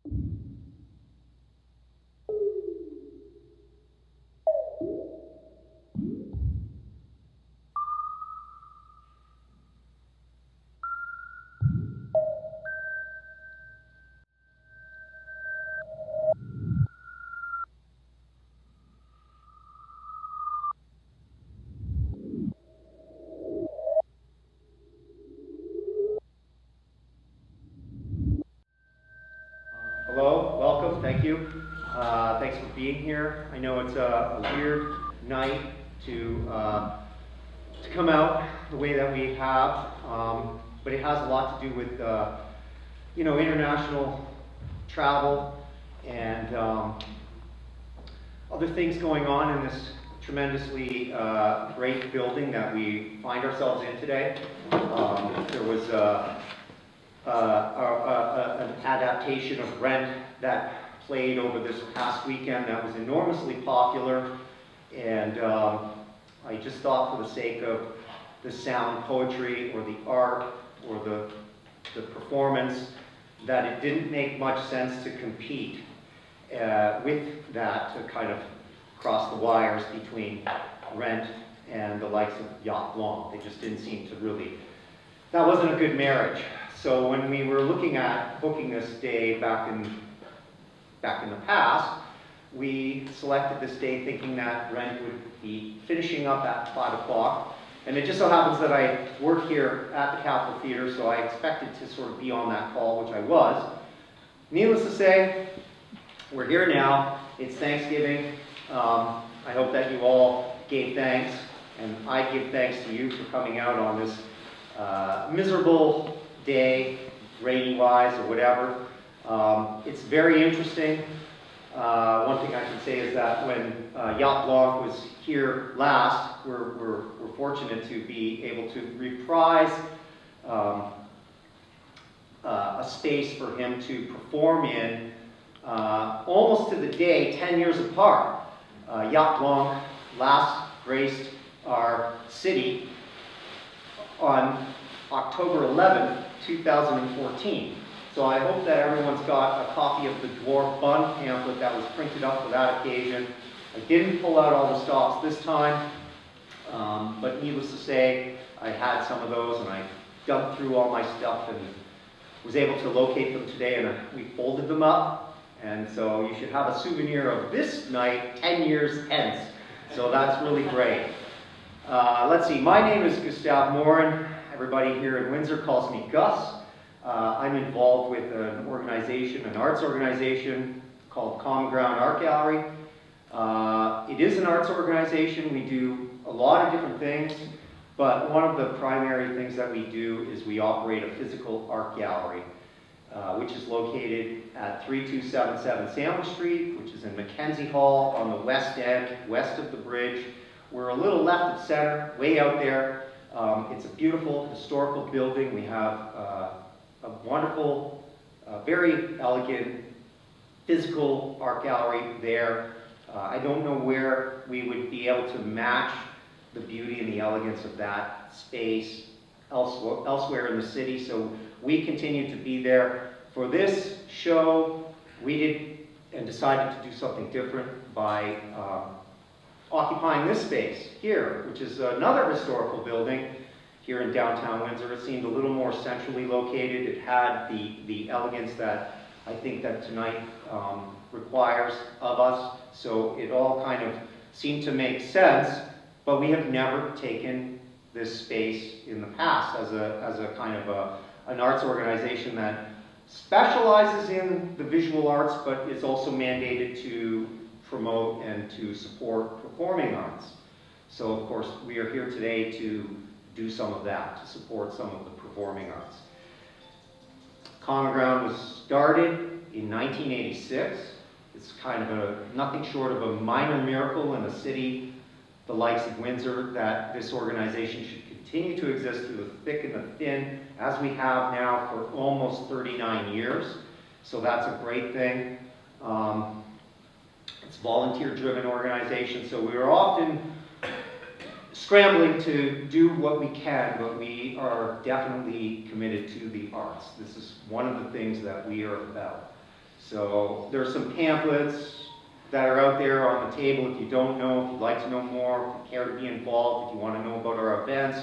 Hello, welcome, thank you. Thanks for being here. I know it's a weird night to come out the way that we have, but it has a lot to do with international travel and other things going on in this tremendously great building that we find ourselves in today. There was an adaptation of Rent that played over this past weekend that was enormously popular, and I just thought, for the sake of the sound poetry or the art or the performance, that it didn't make much sense to compete with that, to kind of cross the wires between Rent and the likes of Jaap Blonk. They just didn't seem to really, that wasn't a good marriage. So when we were looking at booking this day back in the past, we selected this day thinking that Rent would be finishing up at 5 o'clock. And it just so happens that I work here at the Capitol Theatre, so I expected to sort of be on that call, which I was. Needless to say, we're here now. It's Thanksgiving. I hope that you all gave thanks, and I give thanks to you for coming out on this miserable day, rainy-wise or whatever. It's very interesting. One thing I can say is that when Jaap Blonk was here last, we're fortunate to be able to reprise a space for him to perform in almost to the day, 10 years apart. Jaap Blonk last graced our city on October 11th, 2014. So I hope that everyone's got a copy of the Dwarf Bun pamphlet that was printed up for that occasion. I didn't pull out all the stops this time, but needless to say, I had some of those, and I dug through all my stuff and was able to locate them today, and we folded them up. And so you should have a souvenir of this night 10 years hence. So that's really great. Let's see, my name is Gustav Morin. Everybody here in Windsor calls me Gus. I'm involved with an organization, an arts organization called Common Ground Art Gallery. It is an arts organization. We do a lot of different things, but one of the primary things that we do is we operate a physical art gallery, which is located at 3277 Sandwich Street, which is in Mackenzie Hall on the west end, west of the bridge. We're a little left of center, way out there. It's a beautiful historical building. We have a wonderful, very elegant physical art gallery there. I don't know where we would be able to match the beauty and the elegance of that space elsewhere in the city, so we continue to be there. For this show, we did and decided to do something different by occupying this space here, which is another historical building here in downtown Windsor. It seemed a little more centrally located. It had the elegance that I think that tonight requires of us. So it all kind of seemed to make sense, but we have never taken this space in the past as a kind of an arts organization that specializes in the visual arts, but is also mandated to promote and to support performing arts. So of course we are here today to do some of that, to support some of the performing arts. Common Ground was started in 1986. It's kind of nothing short of a minor miracle in a city the likes of Windsor that this organization should continue to exist through the thick and the thin, as we have now for almost 39 years. So that's a great thing. It's a volunteer-driven organization, so we are often scrambling to do what we can, but we are definitely committed to the arts. This is one of the things that we are about. So there's some pamphlets that are out there on the table if you don't know, if you'd like to know more, if you care to be involved, if you want to know about our events.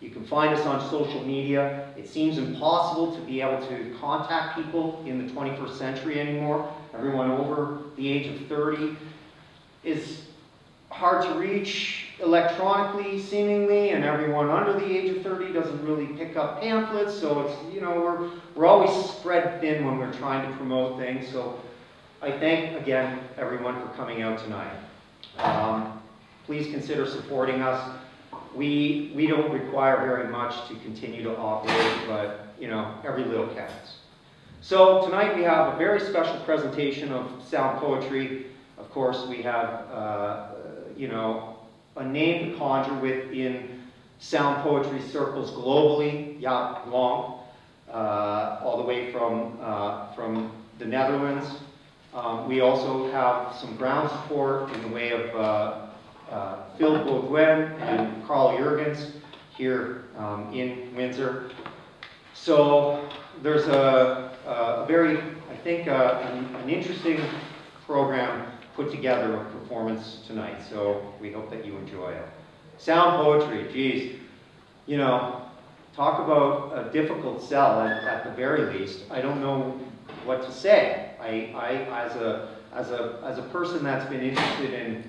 You can find us on social media. It seems impossible to be able to contact people in the 21st century anymore. Everyone over the age of 30 is hard to reach electronically, seemingly, and everyone under the age of 30 doesn't really pick up pamphlets, so it's, you know, we're always spread thin when we're trying to promote things. So I thank, again, everyone for coming out tonight. Please consider supporting us. We don't require very much to continue to operate, but, you know, every little counts. So tonight we have a very special presentation of sound poetry. Of course, we have, you know, a name to conjure with in sound poetry circles globally, Jaap Blonk, all the way from the Netherlands. We also have some ground support in the way of Phil Beaudouin and KARL JIRGENS here in Windsor. So there's a very, I think, an interesting program put together of performance tonight, so we hope that you enjoy it. Sound poetry, geez, you know, talk about a difficult sell at the very least. I don't know what to say. I as a person that's been interested in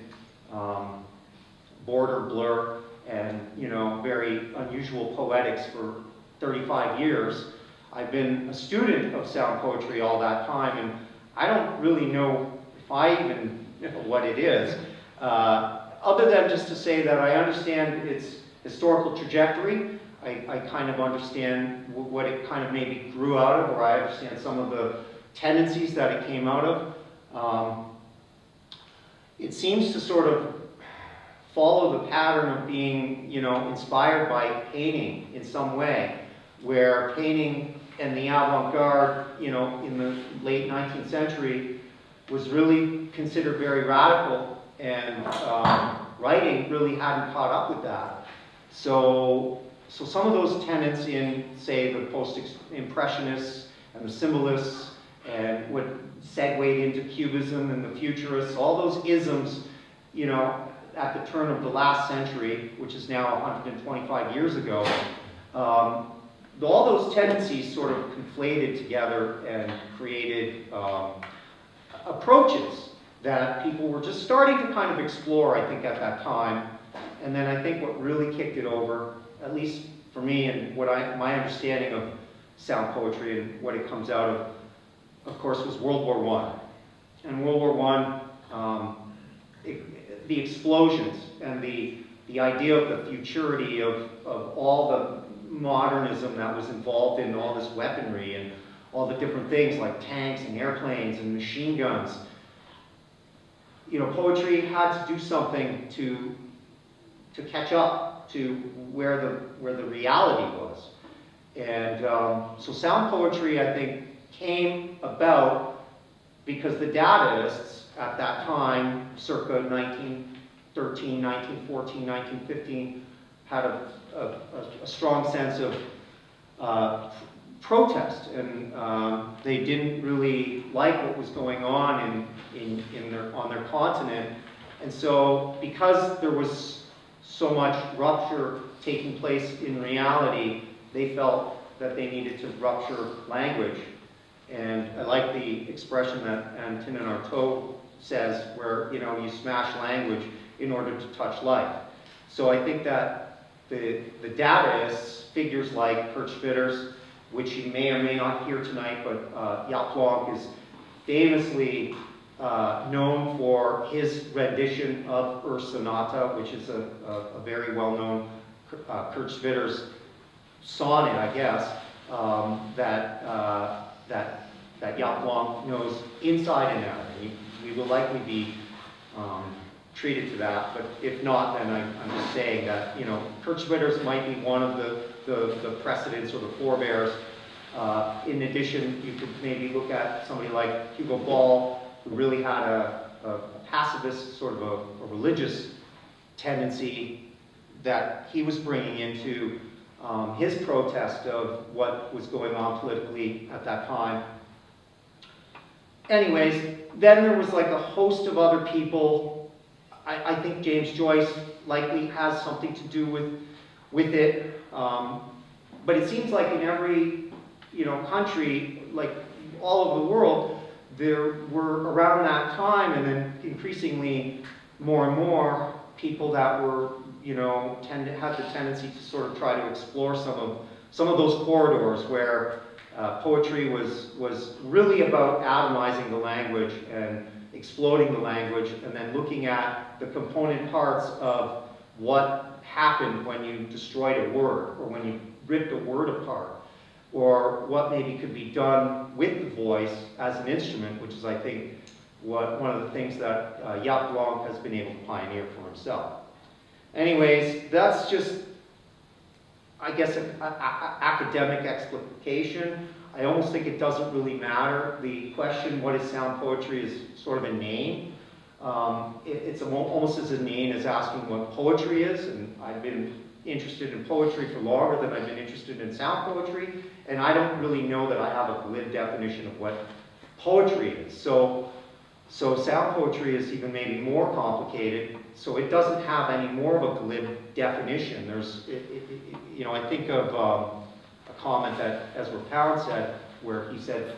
border blur and, you know, very unusual poetics for 35 years, I've been a student of sound poetry all that time, and I don't really know if I even know what it is, other than just to say that I understand its historical trajectory. I kind of understand what it kind of maybe grew out of, or I understand some of the tendencies that it came out of. It seems to sort of follow the pattern of being, you know, inspired by painting in some way, where painting and the avant-garde, you know, in the late 19th century was really considered very radical, and writing really hadn't caught up with that. So some of those tenets in, say, the post-impressionists and the symbolists, and what segued into Cubism and the Futurists, all those isms, you know, at the turn of the last century, which is now 125 years ago, all those tendencies sort of conflated together and created approaches that people were just starting to kind of explore, I think, at that time. And then I think what really kicked it over, at least for me, and my understanding of sound poetry and what it comes out of course, was World War I. And World War I, the explosions and the idea of the futurity of all the modernism that was involved in all this weaponry and all the different things like tanks and airplanes and machine guns. You know, poetry had to do something to catch up to where the reality was. And so sound poetry, I think, came about because the Dadaists at that time, circa 1913, 1914, 1915, had a strong sense of protest, and they didn't really like what was going on on their continent. And so because there was so much rupture taking place in reality, they felt that they needed to rupture language. And I like the expression that Antonin Artaud says, where, you know, you smash language in order to touch life. So I think that the Dadaists, figures like Kurt Schwitters, which you may or may not hear tonight, but Jaap Blonk is famously known for his rendition of Sonata, which is a very well-known Kurt Schwitters sonnet, I guess, that Jaap Blonk knows inside and out. And we will likely be treated to that, but if not, then I'm just saying that, you know, Kurt Schwitters might be one of the precedents or the forebears. In addition, you could maybe look at somebody like Hugo Ball, who really had a pacifist, sort of a religious tendency that he was bringing into his protest of what was going on politically at that time. anyways, then there was like a host of other people. I think James Joyce likely has something to do with it. But it seems like in every, country, like all over the world, there were around that time, and then increasingly more and more people that were, had the tendency to sort of try to explore some of those corridors where poetry was really about atomizing the language and exploding the language, and then looking at the component parts of what happened when you destroyed a word, or when you ripped a word apart, or what maybe could be done with the voice as an instrument, which is, I think, one of the things that Jaap Blonk has been able to pioneer for himself. Anyways, that's just, I guess, an academic explication. I almost think it doesn't really matter. The question, what is sound poetry, is sort of a name. It's almost as inane as asking what poetry is, and I've been interested in poetry for longer than I've been interested in sound poetry, and I don't really know that I have a glib definition of what poetry is. So sound poetry is even maybe more complicated, so it doesn't have any more of a glib definition. I think of a comment that Ezra Pound said, where he said,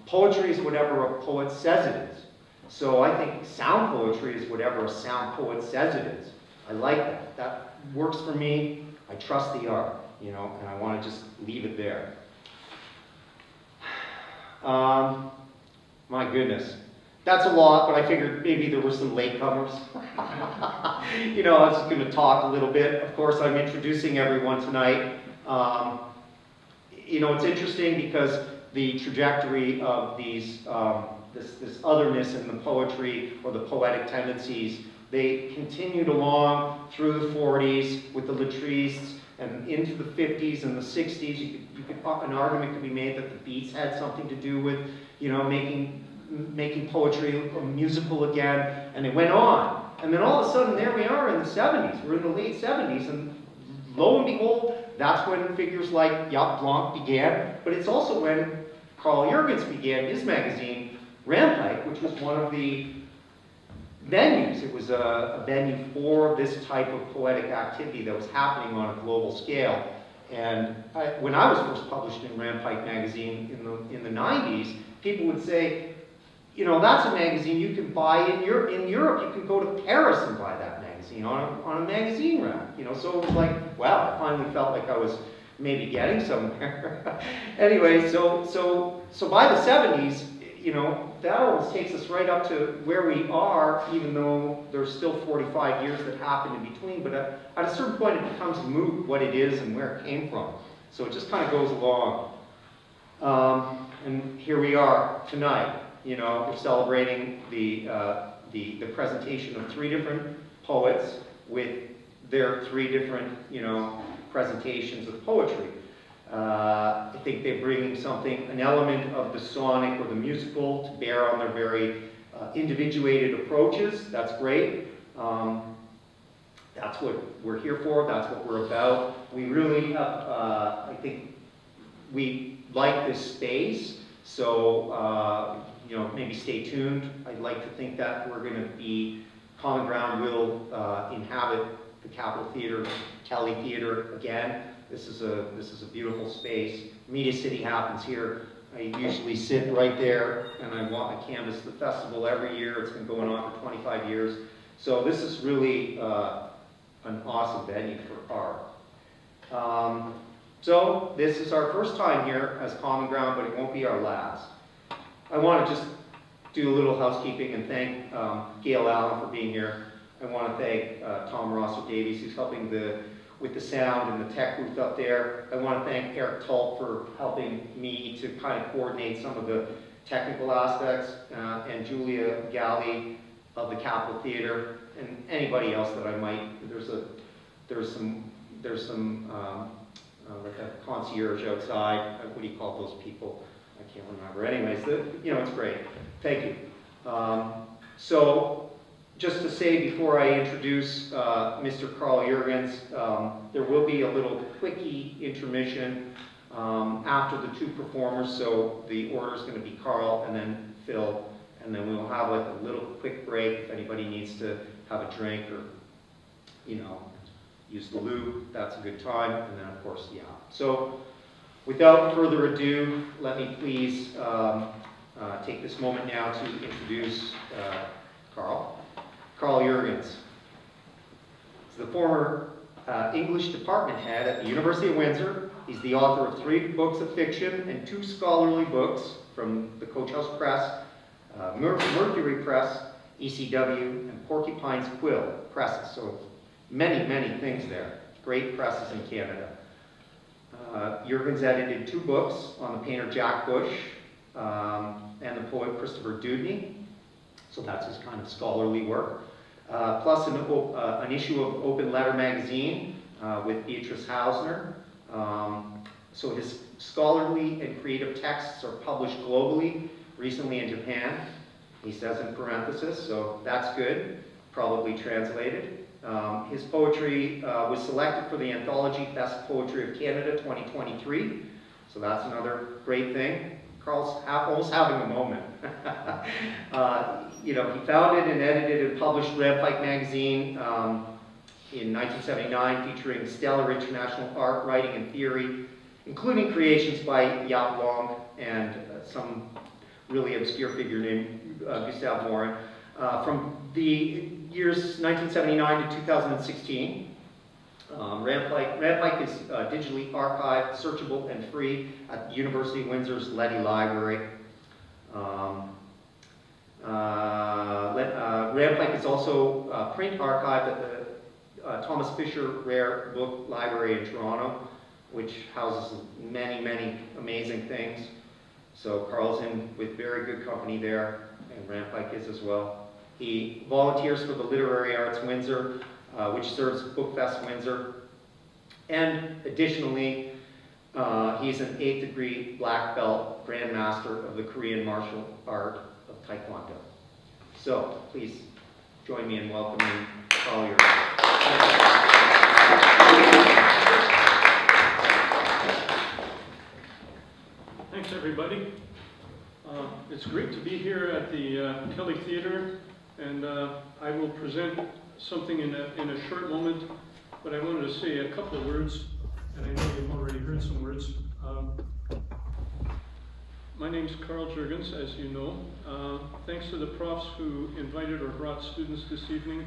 poetry is whatever a poet says it is. So I think sound poetry is whatever a sound poet says it is. I like that. That works for me. I trust the art, and I want to just leave it there. My goodness. That's a lot, but I figured maybe there were some latecomers. I was just going to talk a little bit. Of course, I'm introducing everyone tonight. It's interesting because the trajectory of these, this otherness in the poetry, or the poetic tendencies, they continued along through the 40s with the Letristes, and into the 50s and the 60s. An argument could be made that the Beats had something to do with, making poetry musical again, and it went on. And then all of a sudden, there we are in the 70s. We're in the late 70s, and lo and behold, that's when figures like Jaap Blonk began, but it's also when KARL Jurgens began his magazine, Rampike, which was one of the venues. It was a venue for this type of poetic activity that was happening on a global scale. And when I was first published in Rampike magazine in the 90s, people would say, that's a magazine you can buy in Europe. You can go to Paris and buy that magazine on a magazine rack. So it was like, wow, I finally felt like I was maybe getting somewhere. Anyway, so by the 70s, that almost takes us right up to where we are, even though there's still 45 years that happen in between. But at a certain point, it becomes moot what it is and where it came from. So it just kind of goes along. And here we are tonight. We're celebrating the presentation of 3 different poets with their 3 different, presentations of poetry. I think they're bringing an element of the sonic or the musical to bear on their very individuated approaches. That's great. That's what we're here for. That's what we're about. We really, I think, we like this space. So, maybe stay tuned. I'd like to think that we're going to be, Common Ground will inhabit the Capitol Theater, Kelly Theater again. This is a beautiful space. Media City happens here. I usually sit right there, and I canvass the festival every year. It's been going on for 25 years. So this is really an awesome venue for art. So this is our first time here as Common Ground, but it won't be our last. I want to just do a little housekeeping and thank Gail Allen for being here. I want to thank Tom Rosser-Davies, who's helping with the sound and the tech booth up there. I want to thank Eric Tulp for helping me to kind of coordinate some of the technical aspects, and Julia Galli of the Capitol Theater, and anybody else that I might. There's some like a concierge outside. What do you call those people? I can't remember. Anyways, it's great. Thank you. So, just to say before I introduce Mr. KARL Jurgens, there will be a little quickie intermission. after the two performers. So the order is going to be Karl and then Phil, and then we'll have like a little quick break if anybody needs to have a drink or, you know, use the loo. That's a good time, and then of course, yeah. So without further ado, let me please take this moment now to introduce Karl. KARL Jurgens is the former English department head at the University of Windsor. He's the author of 3 books of fiction and 2 scholarly books from the Coach House Press, Mercury Press, ECW, and Porcupine's Quill presses. So many, many things there. Great presses in Canada. Jurgens edited 2 books on the painter Jack Bush and the poet Christopher Dewdney. So that's his kind of scholarly work. Plus an issue of Open Letter magazine with Beatrice Hausner. So his scholarly and creative texts are published globally, recently in Japan, he says in parenthesis, so that's good, probably translated. His poetry was selected for the anthology Best Poetry of Canada 2023, so that's another great thing. Karl's almost having a moment. You know, he founded and edited and published Rampike magazine in 1979, featuring stellar international art, writing, and theory, including creations by Jaap Blonk and some really obscure figure named Gustave Morin. From the years 1979 to 2016, Rampike is digitally archived, searchable, and free at the University of Windsor's Leddy Library. Rampike is also print archived at the Thomas Fisher Rare Book Library in Toronto, which houses many, many amazing things. So Karl's in with very good company there, and Rampike is as well. He volunteers for the Literary Arts Windsor, which serves Bookfest Windsor. And additionally, he's an 8th degree black belt grandmaster of the Korean martial art of Taekwondo. So please join me in welcoming KARL Jurgens. Thanks, everybody. It's great to be here at the Kelly Theatre, and I will present something in a short moment, but I wanted to say a couple of words, and I know you've already heard some words. My name's KARL Jurgens, as you know. Thanks to the profs who invited or brought students this evening.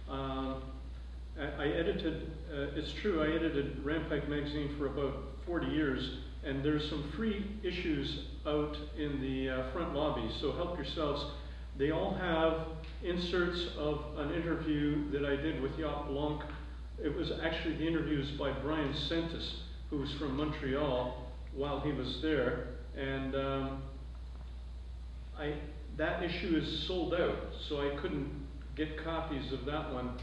I edited, it's true, I edited Rampike magazine for about 40 years, and there's some free issues out in the front lobby, so help yourselves. They all have inserts of an interview that I did with Jaap Blonk. It was actually the interviews by Brian Sentis, who's from Montreal, while he was there. And that issue is sold out, so I couldn't get copies of that one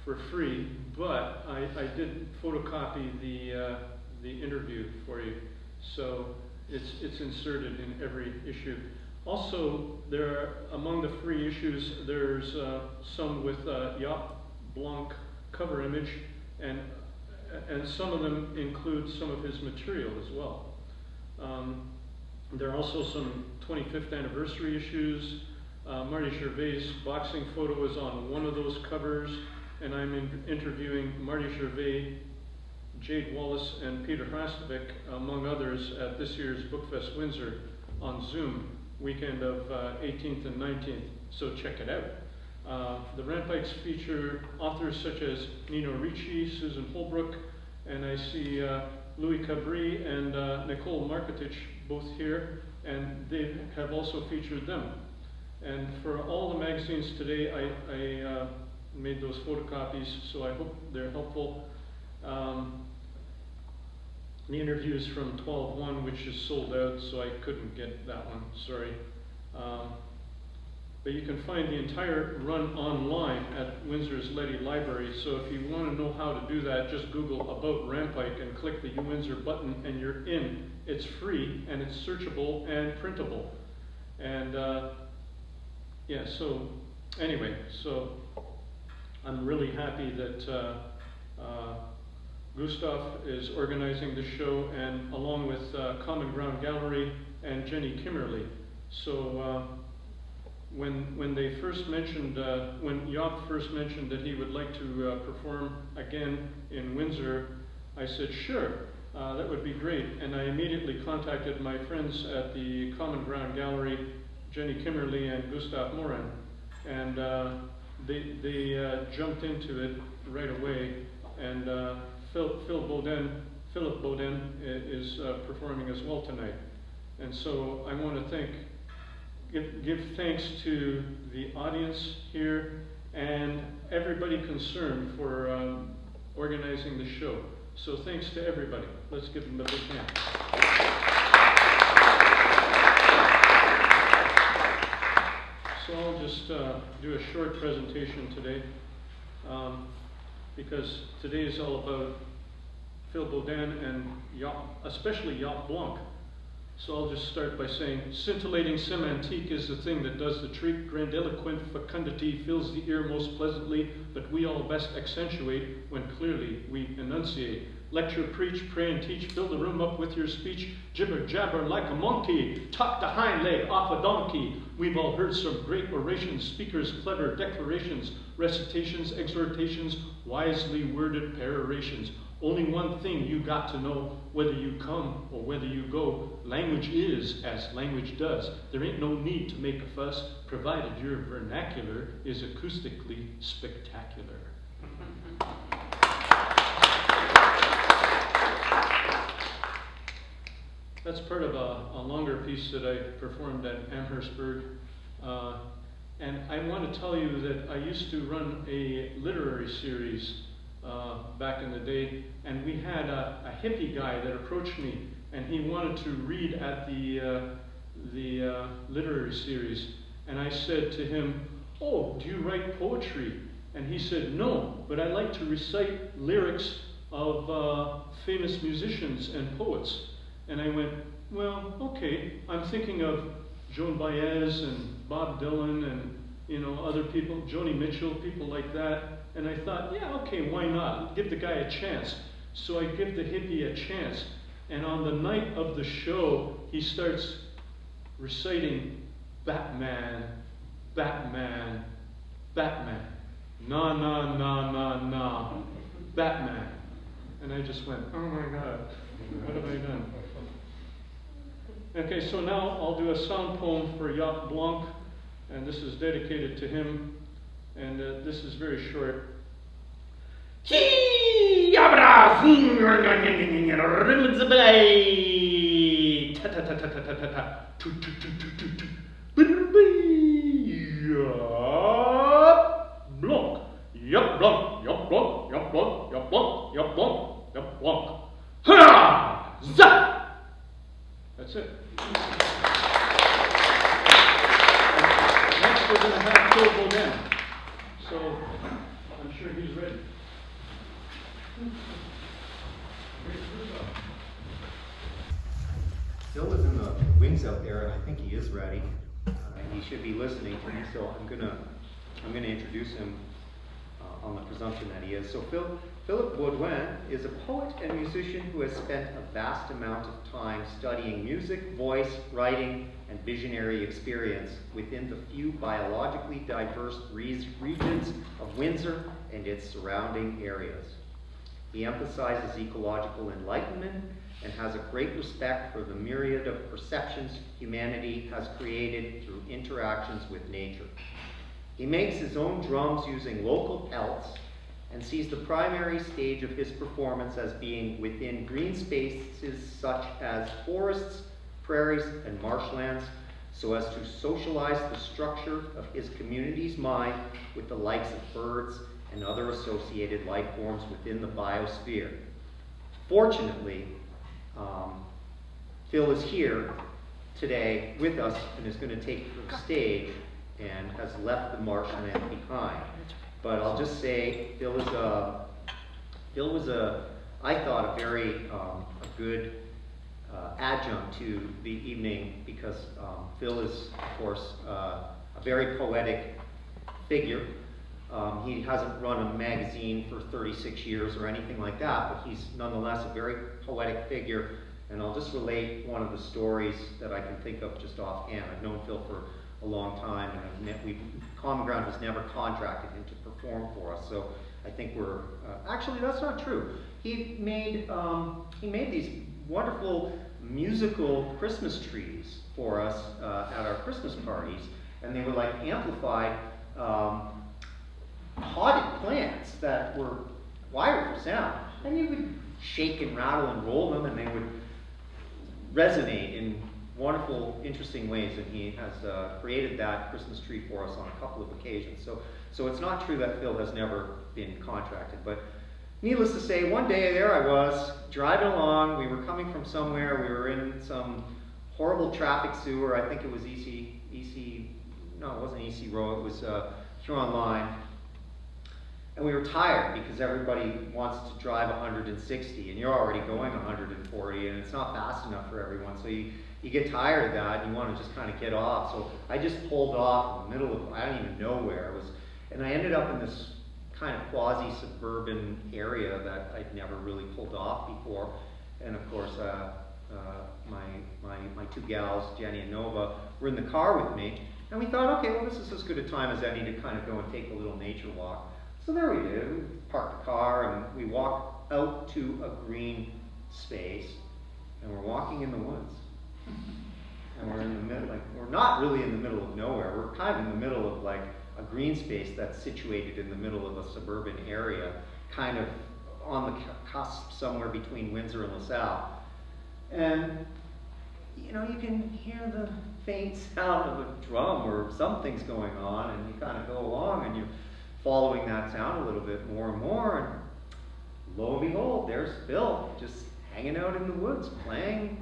for free, but I did photocopy the interview for you, so it's inserted in every issue. Also, there are, among the free issues, there's some with Jaap Blonk cover image, and some of them include some of his material as well. There are also some 25th anniversary issues. Marty Gervais' boxing photo is on one of those covers, and I'm interviewing Marty Gervais, Jade Wallace, and Peter Hrastovik, among others, at this year's Bookfest Windsor on Zoom, weekend of 18th and 19th, so check it out. The Rampikes feature authors such as Nino Ricci, Susan Holbrook, and I see Louis Cabri and Nicole Marketich both here, and they have also featured them. And for all the magazines today, I made those photocopies, so I hope they're helpful. The interview is from 12/1, which is sold out, so I couldn't get that one, sorry. But you can find the entire run online at Windsor's Leddy Library, so if you want to know how to do that, just Google About Rampike and click the UWindsor button and you're in. It's free and it's searchable and printable. And yeah, so anyway, so I'm really happy that Gustav is organizing the show, and along with Common Ground Gallery and Jenny Kimmerly. So when they first mentioned, when Jaap first mentioned that he would like to perform again in Windsor, I said, sure, that would be great. And I immediately contacted my friends at the Common Ground Gallery, Jenny Kimmerly and Gustav Morin, and they jumped into it right away. And Philip Baudouin is performing as well tonight. And so I want to give thanks to the audience here and everybody concerned for organizing the show. So thanks to everybody. Let's give them a big hand. So I'll just do a short presentation today, because today is all about Phil Baudouin and especially Jaap Blonk. So I'll just start by saying, scintillating semantique is the thing that does the trick. Grandiloquent fecundity fills the ear most pleasantly, but we all best accentuate when clearly we enunciate. Lecture, preach, pray, and teach. Fill the room up with your speech. Jibber jabber like a monkey. Tuck the hind leg off a donkey. We've all heard some great orations, speakers, clever declarations, recitations, exhortations, wisely worded perorations. Only one thing you got to know, whether you come or whether you go. Language is as language does. There ain't no need to make a fuss, provided your vernacular is acoustically spectacular. That's part of a longer piece that I performed at Amherstburg. And I want to tell you that I used to run a literary series back in the day, and we had a hippie guy that approached me, and he wanted to read at the literary series. And I said to him, "Oh, do you write poetry?" And he said, "No, but I like to recite lyrics of famous musicians and poets." And I went, "Well, okay, I'm thinking of Joan Baez and Bob Dylan and, other people, Joni Mitchell, people like that." And I thought, yeah, okay, why not? Give the guy a chance. So I give the hippie a chance. And on the night of the show, he starts reciting Batman, Batman, Batman. Na, na, na, na, na. Batman. And I just went, oh my God, what have I done? Okay, so now I'll do a sound poem for Jaap Blonk, and this is dedicated to him, and this is very short. Blonk, Jaap Blonk, Jaap Blonk, Jaap Blonk, Jaap Blonk, Jaap Blonk, Jaap Blonk. Ha! Zap! That's it. Next we're going to have Phil Baudouin. So I'm sure he's ready. Phil is in the wings out there, and I think he is ready. He should be listening to me, so I'm gonna introduce him on the presumption that he is. So Philip Baudouin is a poet and musician who has spent a vast amount of time studying music, voice, writing, and visionary experience within the few biologically diverse regions of Windsor and its surrounding areas. He emphasizes ecological enlightenment and has a great respect for the myriad of perceptions humanity has created through interactions with nature. He makes his own drums using local pelts and sees the primary stage of his performance as being within green spaces such as forests, prairies, and marshlands, so as to socialize the structure of his community's mind with the likes of birds and other associated life forms within the biosphere. Fortunately, Phil is here today with us and is going to take the stage and has left the marshland behind. But I'll just say, Phil was I thought, a very a good adjunct to the evening, because Phil is, of course, a very poetic figure. He hasn't run a magazine for 36 years or anything like that, but he's nonetheless a very poetic figure. And I'll just relate one of the stories that I can think of just offhand. I've known Phil for a long time, and Common Ground has never contracted him to perform for us. So I think we're actually, that's not true. He made these wonderful musical Christmas trees for us at our Christmas parties, and they were like amplified potted plants that were wired for sound, and you would shake and rattle and roll them, and they would resonate in wonderful, interesting ways. And he has created that Christmas tree for us on a couple of occasions. So it's not true that Phil has never been contracted, but needless to say, one day there I was driving along. We were coming from somewhere. We were in some horrible traffic sewer. I think it was no, it wasn't EC Row. It was Huron Line. And we were tired because everybody wants to drive 160, and you're already going 140, and it's not fast enough for everyone. So you get tired of that, and you want to just kind of get off. So I just pulled off in the middle of, I don't even know where it was, and I ended up in this kind of quasi-suburban area that I'd never really pulled off before. And of course, my two gals, Jenny and Nova, were in the car with me, and we thought, okay, well, this is as good a time as any to kind of go and take a little nature walk. So there we did. We parked the car and we walked out to a green space, and we're walking in the woods. And we're in the middle, like, we're not really in the middle of nowhere. We're kind of in the middle of like a green space that's situated in the middle of a suburban area, kind of on the cusp somewhere between Windsor and LaSalle. And you know, you can hear the faint sound of a drum or something's going on, and you kind of go along and you're following that sound a little bit more and more, and lo and behold, there's Phil just hanging out in the woods, playing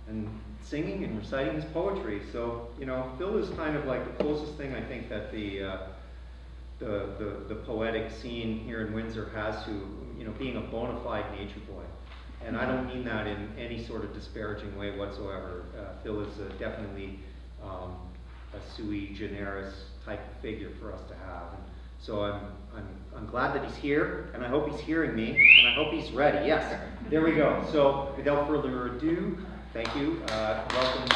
and singing and reciting his poetry. So, you know, Phil is kind of like the closest thing I think that the poetic scene here in Windsor has to, you know, being a bona fide nature boy. And I don't mean that in any sort of disparaging way whatsoever. Phil is definitely a sui generis type of figure for us to have. And so I'm glad that he's here, and I hope he's hearing me, and I hope he's ready. Yes, there we go. So without further ado, thank you. Welcome.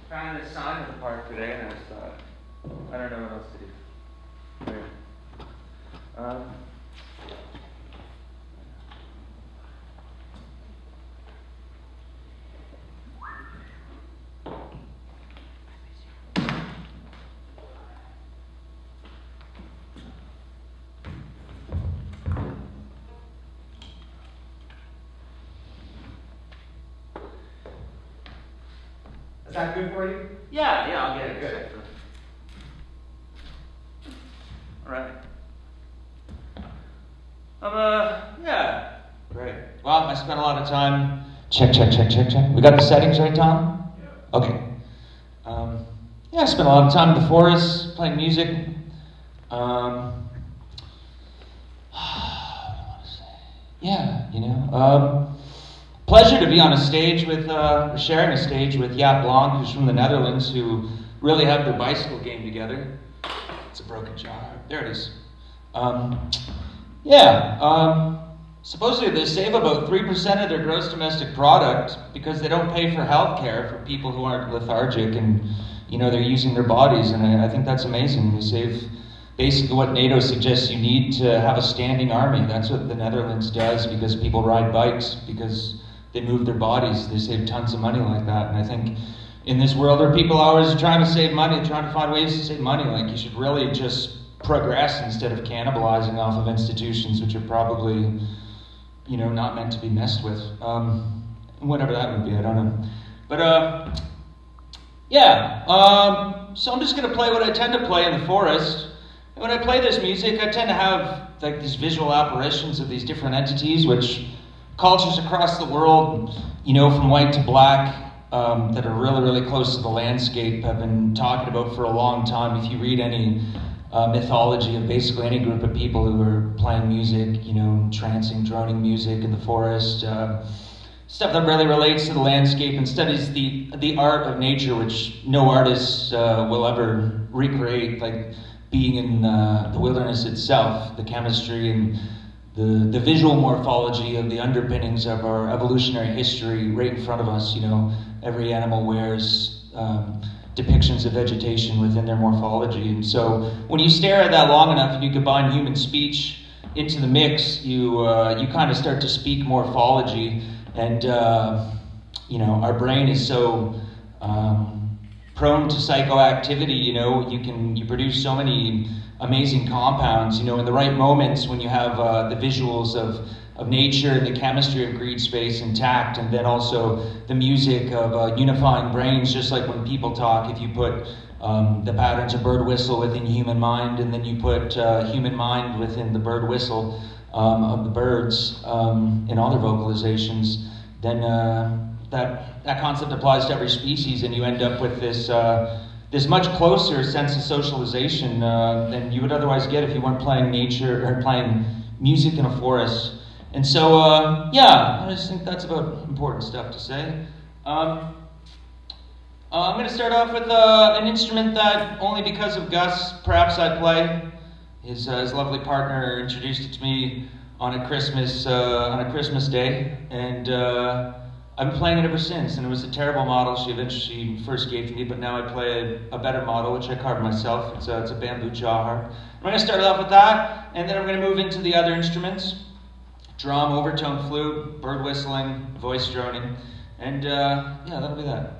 Found this sign in the park today, and I just thought, I don't know what else to do. Weird. Is that good for you? Yeah, I'll get it. Good. All right. Yeah. Great. Well, I spent a lot of time. Check. We got the settings right, Tom? Yeah. Okay. Yeah, I spent a lot of time in the forest playing music. What do I want to say? Yeah, you know. Pleasure to be on a stage with, sharing a stage with Jaap Blonk, who's from the Netherlands, who really have their bicycle game together. It's a broken jar. There it is. Supposedly they save about 3% of their gross domestic product because they don't pay for health care for people who aren't lethargic and, you know, they're using their bodies, and I think that's amazing. They save basically what NATO suggests you need to have a standing army. That's what the Netherlands does because people ride bikes, because they move their bodies. They save tons of money like that. And I think in this world where people are always trying to save money, trying to find ways to save money, like, you should really just progress instead of cannibalizing off of institutions which are probably, you know, not meant to be messed with. Whatever that would be, I don't know. But so I'm just gonna play what I tend to play in the forest. And when I play this music, I tend to have like these visual apparitions of these different entities, which cultures across the world, you know, from white to black, that are really, really close to the landscape have been talking about for a long time. If you read any mythology of basically any group of people who are playing music, you know, trancing, droning music in the forest, stuff that really relates to the landscape and studies the art of nature, which no artist will ever recreate, like being in the wilderness itself, the chemistry and the visual morphology of the underpinnings of our evolutionary history right in front of us. You know, every animal wears depictions of vegetation within their morphology. And so when you stare at that long enough and you combine human speech into the mix, you kind of start to speak morphology. And, you know, our brain is so prone to psychoactivity, you know, you produce so many amazing compounds, you know, in the right moments when you have the visuals of nature and the chemistry of green space intact, and then also the music of unifying brains, just like when people talk, if you put the patterns of bird whistle within human mind, and then you put human mind within the bird whistle of the birds in all their vocalizations, then that concept applies to every species, and you end up with this much closer sense of socialization than you would otherwise get if you weren't playing nature or playing music in a forest. And so, yeah, I just think that's about important stuff to say. I'm going to start off with an instrument that only because of Gus, perhaps I play. His lovely partner introduced it to me on a Christmas day, and I've been playing it ever since. And it was a terrible model she first gave to me, but now I play a better model, which I carved myself. It's a bamboo jaw harp. I'm going to start off with that, and then I'm going to move into the other instruments: drum, overtone flute, bird whistling, voice droning, and yeah, that'll be that.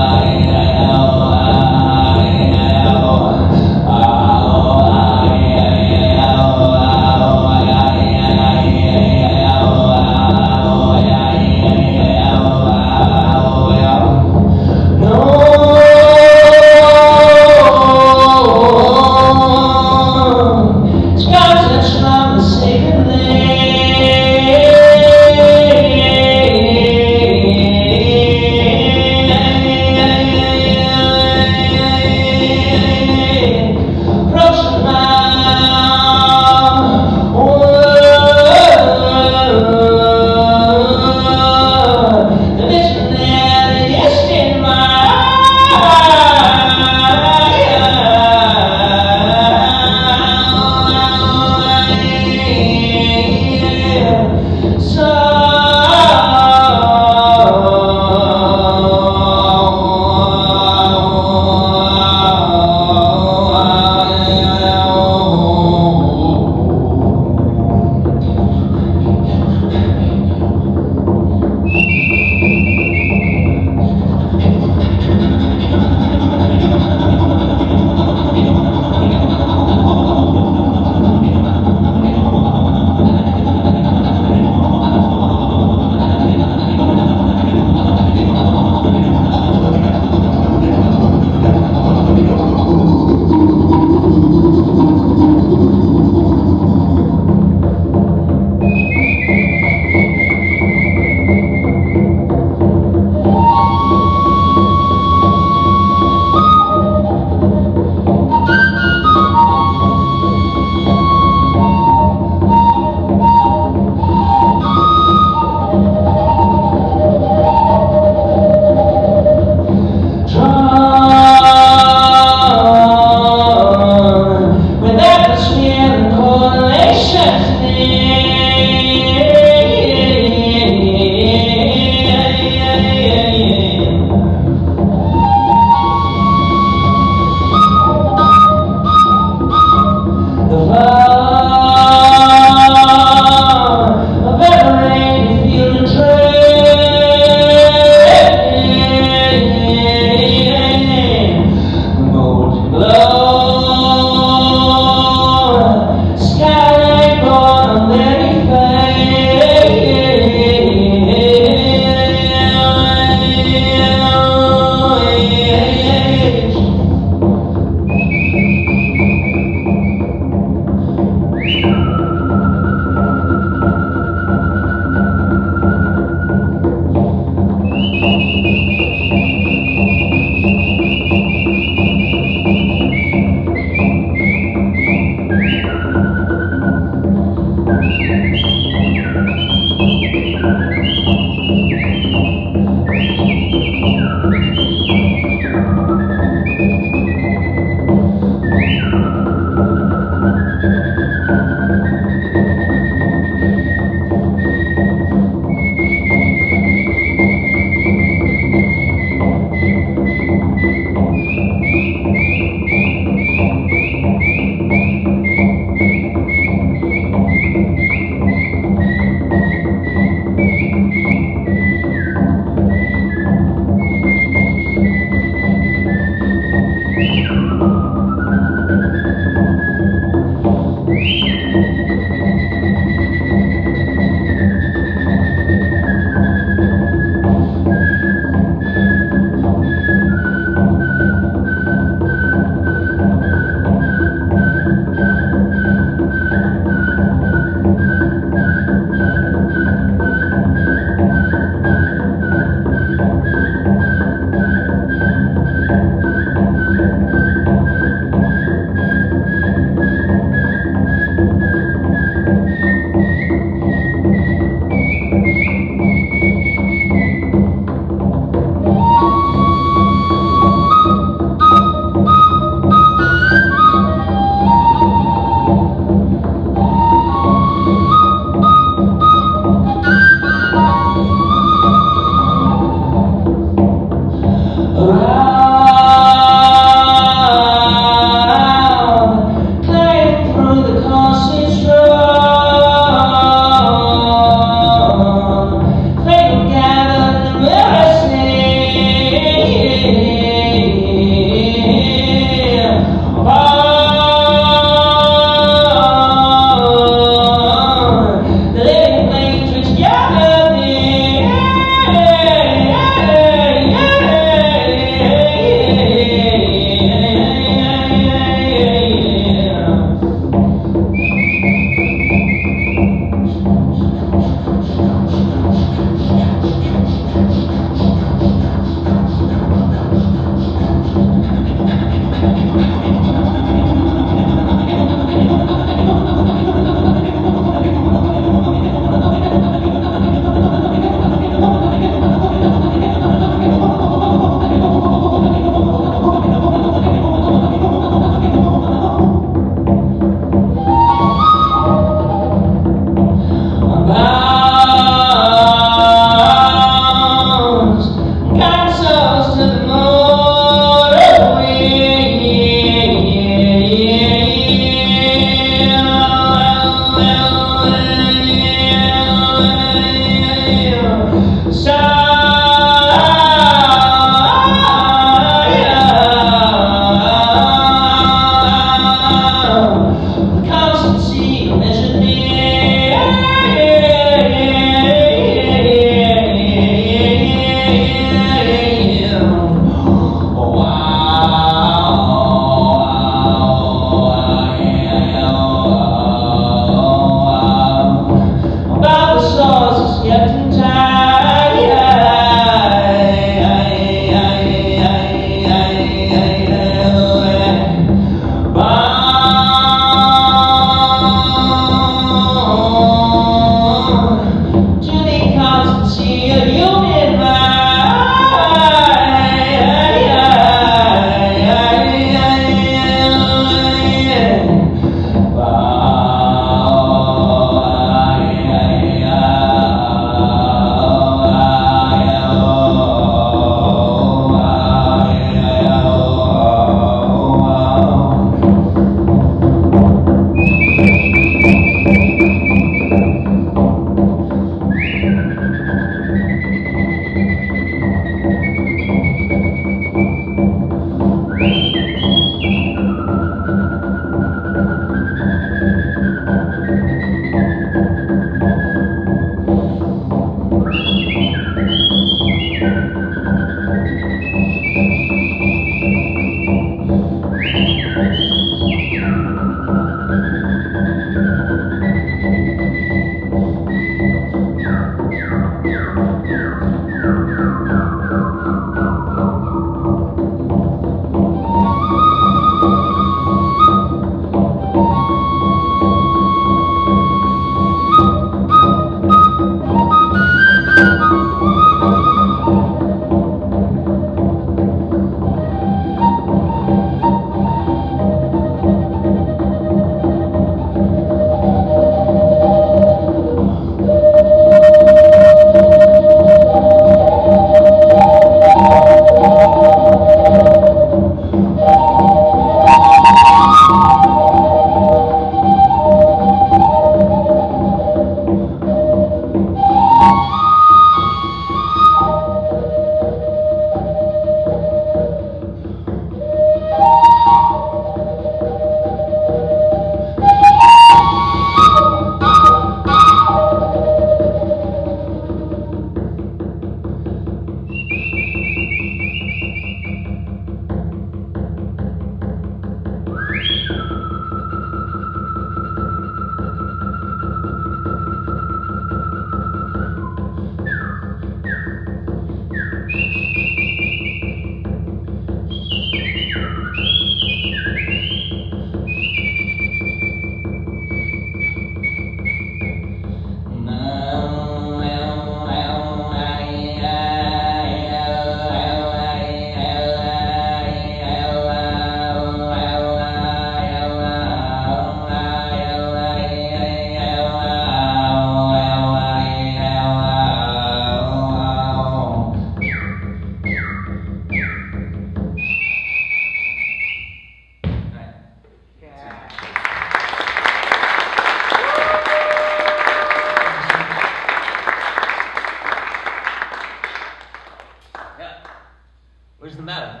Where's the medal?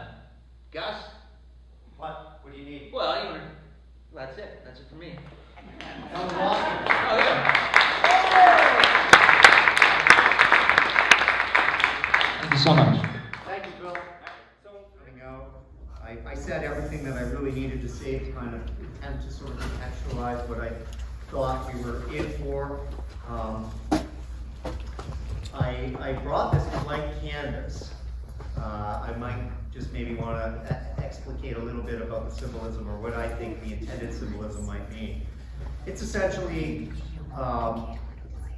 Gus? What do you need? Well, you were... That's it. That's it for me. That was awesome. Oh, yeah. Thank you so much. Thank you, Bill. So, coming out, I said everything that I really needed to say to kind of attempt to sort of contextualize what I thought we were in for. I brought this blank canvas. I might just maybe want to explicate a little bit about the symbolism or what I think the intended symbolism might mean. It's essentially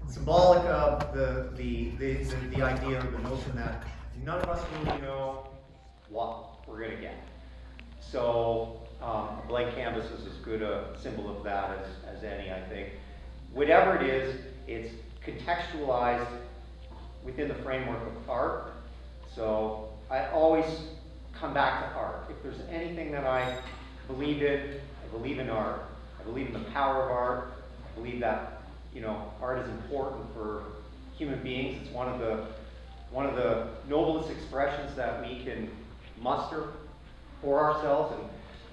symbolic of the idea or the notion that none of us really know what we're going to get. So a blank canvas is as good a symbol of that as any, I think. Whatever it is, it's contextualized within the framework of art. So I always come back to art. If there's anything that I believe in, I believe in art. I believe in the power of art. I believe that, art is important for human beings. It's one of the noblest expressions that we can muster for ourselves, and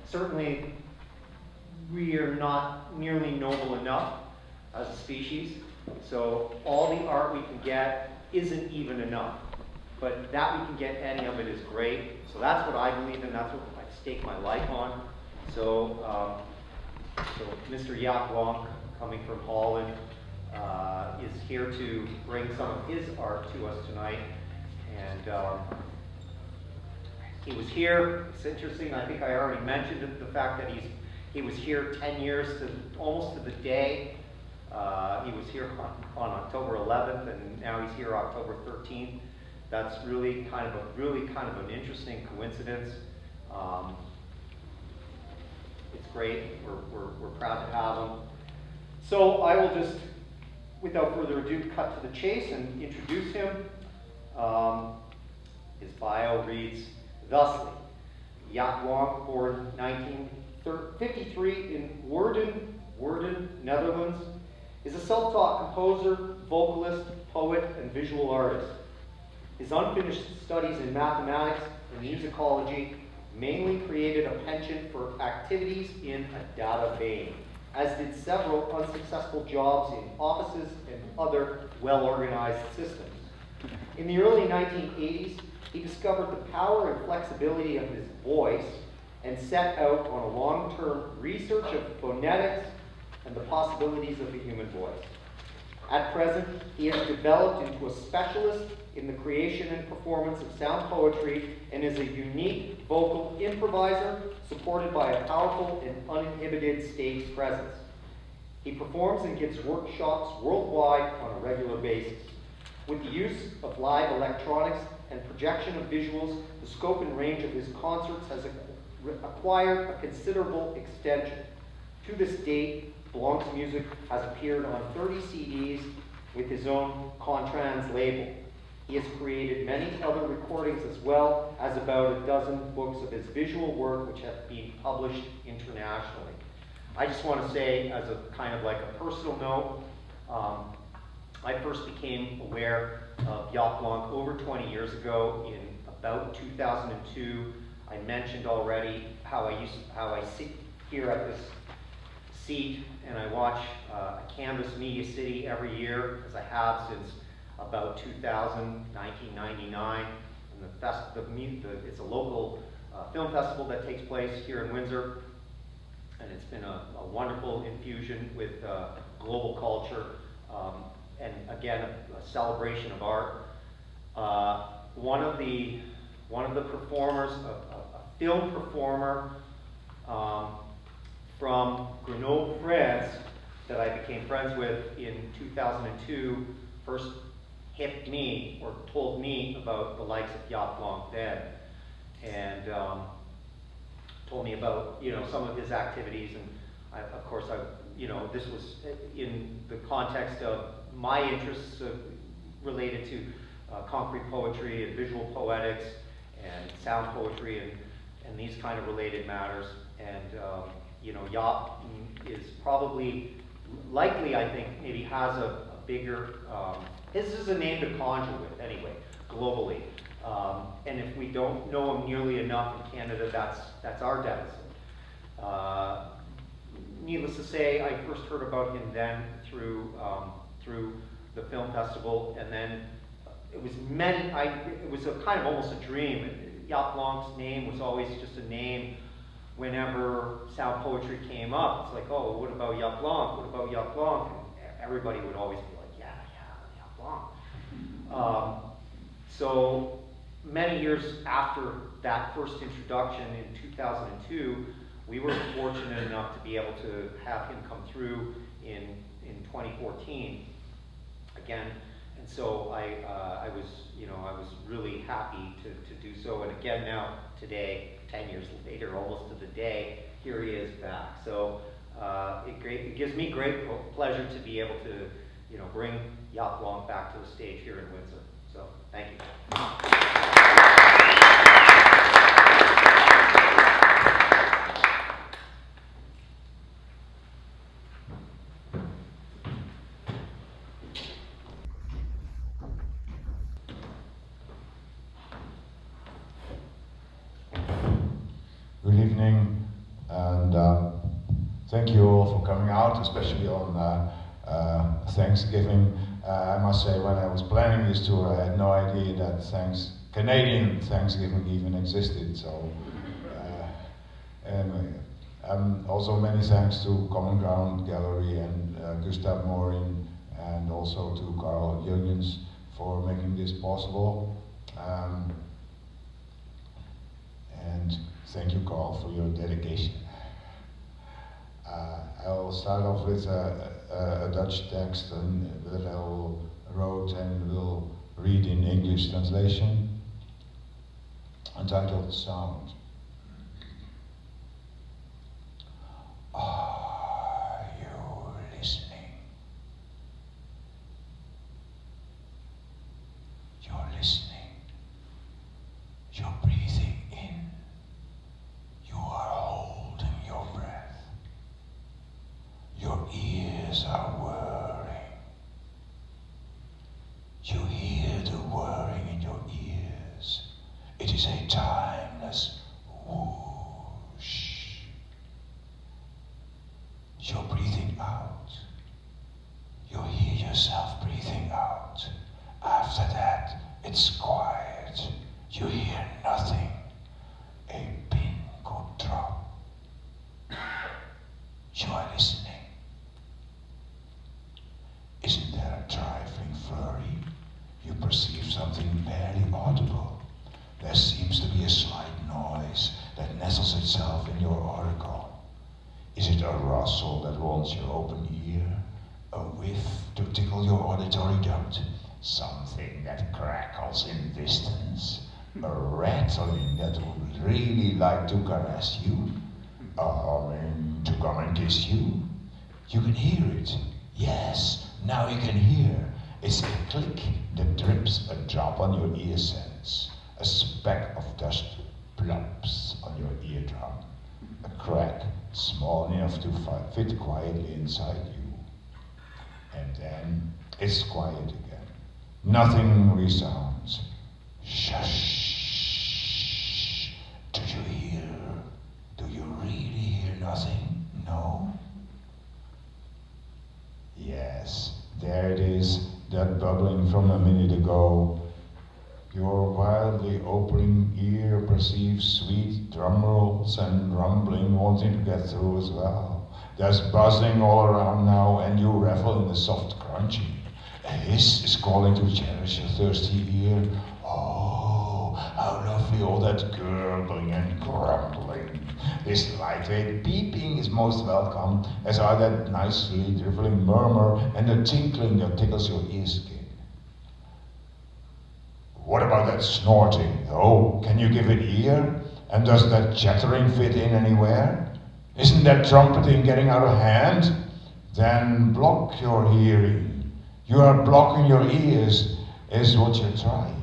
certainly we are not nearly noble enough as a species. So all the art we can get isn't even enough. But that we can get any of it is great. So that's what I believe in. That's what I stake my life on. So, Mr. Jaap Blonk, coming from Holland, is here to bring some of his art to us tonight. And he was here. It's interesting. I think I already mentioned the fact that he was here 10 years to almost to the day. He was here on October 11th, and now he's here October 13th. That's really kind of an interesting coincidence. It's great. We're proud to have him. So I will just, without further ado, cut to the chase and introduce him. His bio reads thusly: Jaap Blonk, born 1953 in Woerden, Netherlands, is a self-taught composer, vocalist, poet, and visual artist. His unfinished studies in mathematics and musicology mainly created a penchant for activities in a data vein, as did several unsuccessful jobs in offices and other well-organized systems. In the early 1980s, he discovered the power and flexibility of his voice and set out on a long-term research of phonetics and the possibilities of the human voice. At present, he has developed into a specialist in the creation and performance of sound poetry and is a unique vocal improviser supported by a powerful and uninhibited stage presence. He performs and gives workshops worldwide on a regular basis. With the use of live electronics and projection of visuals, the scope and range of his concerts has acquired a considerable extension. To this date, Blonk's music has appeared on 30 CDs with his own Contrans label. He has created many other recordings as well as about a dozen books of his visual work which have been published internationally. I just want to say, as a kind of like a personal note, I first became aware of Jaap Blonk over 20 years ago in about 2002. I mentioned already how I sit here at this seat and I watch a Canvas Media City every year, as I have since about 1999. And it's a local film festival that takes place here in Windsor, and it's been a wonderful infusion with global culture, and again, a celebration of art. One of the performers, a film performer from Grenoble, France, that I became friends with in 2002, first hit me or told me about the likes of Jaap Blonk then, and told me about some of his activities, and of course this was in the context of my interests related to concrete poetry and visual poetics and sound poetry and these kind of related matters. And Jaap is probably, likely, I think, maybe has a bigger, his is a name to conjure with anyway, globally. And if we don't know him nearly enough in Canada, that's our deficit. Needless to say, I first heard about him then through the film festival, and then it was it was a kind of almost a dream. Jaap Blonk's name was always just a name whenever sound poetry came up. It's like, oh, what about Jaap Blonk? What about Jaap Blonk? And everybody would always be like, yeah, Jaap Blonk. So many years after that first introduction in 2002, we were fortunate enough to be able to have him come through in 2014 again, and so I was really happy to do so. And again now today, 10 years later, almost to the day, here he is back. So it gives me great pleasure to be able to bring Jaap Blonk back to the stage here in Windsor. So thank you. Good evening, and thank you all for coming out, especially on Thanksgiving. I must say, when I was planning this tour, I had no idea that Canadian Thanksgiving even existed. So, anyway, also many thanks to Common Ground Gallery and Gustav Morin, and also to KARL JIRGENS for making this possible. And thank you, KARL, for your dedication. I'll start off with a Dutch text that I wrote and will read in English translation, entitled Sound. Are you listening? You're listening. You're breathing in. You are holding your breath. Your ears are whirring. You hear the whirring in your ears. It is a timeless whoosh. You're breathing out. You hear yourself breathing out. After that, it's quiet. You nothing a pin could drop. You are listening. Isn't there a trifling flurry? You perceive something barely audible. There seems to be a slight noise that nestles itself in your auricle. Is it a rustle that warms your open ear? A whiff to tickle your auditory duct? Something that crackles in distance? A rattling that would really like to caress you? A humming to come and kiss you? You can hear it. Yes, now you can hear. It's a click that drips a drop on your ear sense. A speck of dust plops on your eardrum. A crack small enough to fit quietly inside you. And then it's quiet again. Nothing resounds. Shush. Do you hear? Do you really hear nothing? No? Yes, there it is, that bubbling from a minute ago. Your wildly opening ear perceives sweet drum rolls and rumbling wanting to get through as well. There's buzzing all around now, and you revel in the soft crunching. A hiss is calling to cherish your thirsty ear. Oh, how lovely all that gurgling and grumbling. This lightweight beeping is most welcome, as are that nicely dribbling murmur and the tinkling that tickles your ear skin. What about that snorting? Oh, can you give it ear? And does that chattering fit in anywhere? Isn't that trumpeting getting out of hand? Then block your hearing. You are blocking your ears, is what you're trying.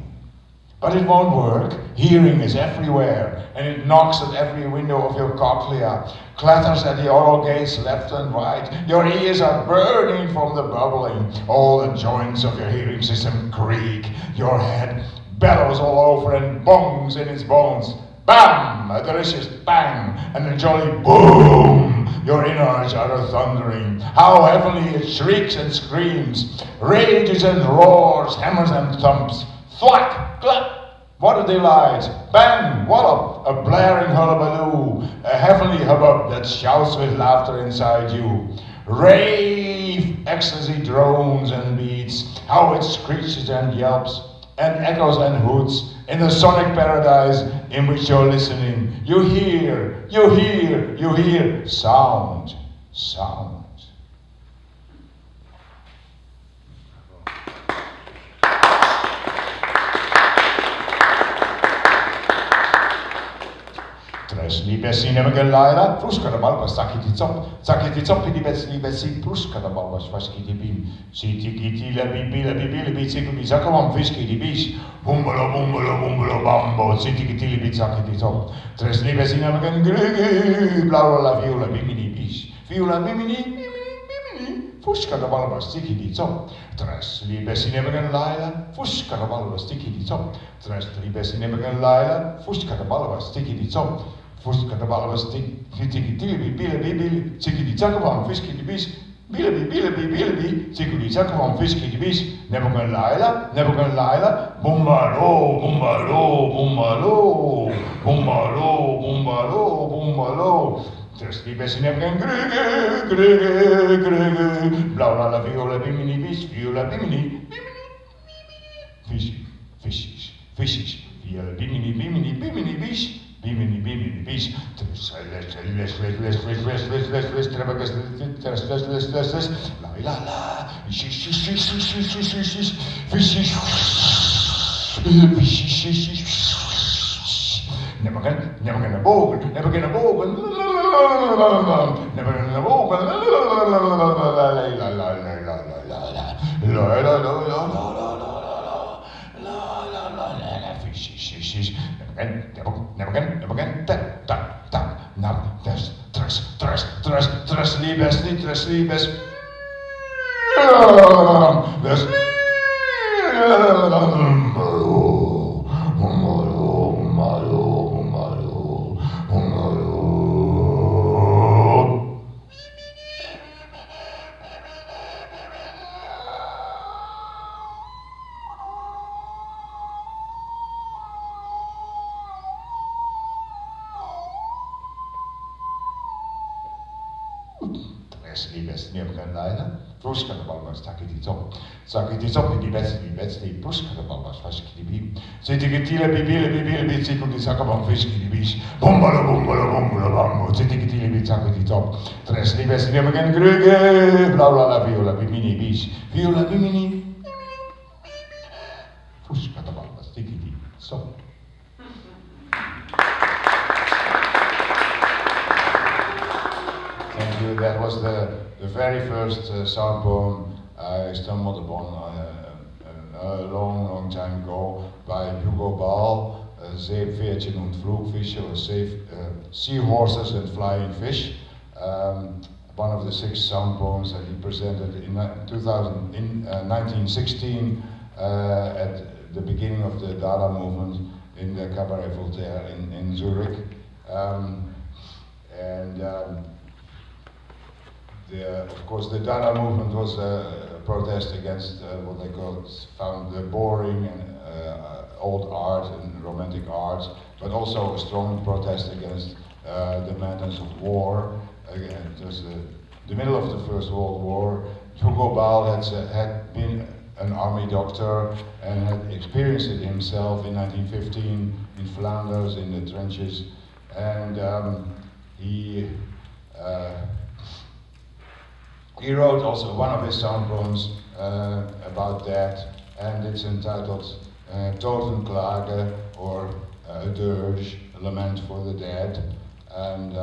But it won't work. Hearing is everywhere, and it knocks at every window of your cochlea, clatters at the oral gates left and right. Your ears are burning from the bubbling. All the joints of your hearing system creak. Your head bellows all over and bongs in its bones. Bam! A delicious bang, and a jolly boom! Your innards are thundering. How heavenly it shrieks and screams, rages and roars, hammers and thumps. Thwack! Clap! What a delight! Bang! Wallop! A blaring hullabaloo, a heavenly hubbub that shouts with laughter inside you. Rave! Ecstasy drones and beats, how it screeches and yelps, and echoes and hoots in the sonic paradise in which you're listening. You hear sound. Tresli bessi nemeke laila, fruskada balbas sakiti tsop pidi bessi fruskada balbas vaskiti bim, sitikiti la bibi tsikli zakavam viskiti bis, bumbalo bambo, sitikiti li bitzakiti tsop. Tresli bessi nemeke grigi, blau la viola bimini bis, viola bimini, fruskada balbas tikiti tsop. Tresli bessi nemeke laila, fruskada balbas tikiti tsop. Tresli bessi nemeke laila, fruskada balbas tikiti tsop. Fuskada balbas tikiti bili, tikiti tsakavam viskiti bis, bili, tikiti tsakavam viskiti bis, nebukan laila, bumbalo. Tresli bessi nebukan grigi, blau la viola bimini bis, viola bimini, fishies, viola bimini bis. Bimini bis, never gonna bogen. Never again, tak. Now, tres libes. Presley best meer bekend leiden. Pushka de balbas, takititop. Sakititop die beste pushka de balbas, vaskribi. Sitikitile bibile bitsiku di sakabam fiskribish. Bombolo bambo. Sitikitile bitsakititop. Presley best meer bekend Krüge. Bla la viola bimini bish. Viola bimini. Pushka de balbas, tikiti. So. Thank you. That was the very first sound poem I stumbled upon a long time ago by Hugo Ball, Zeepfeertje und Vloekvisje, or Seahorses and Flying Fish. One of the 6 sound poems that he presented in 1916 at the beginning of the Dada movement in the Cabaret Voltaire in Zurich. Of course, the Dada movement was a protest against what they found boring and old art and romantic art, but also a strong protest against the madness of war. Again, it was the middle of the First World War. Hugo Ball had been an army doctor and had experienced it himself in 1915 in Flanders in the trenches, and he wrote also one of his sound poems about that, and it's entitled Totenklage, or a dirge, a lament for the dead. And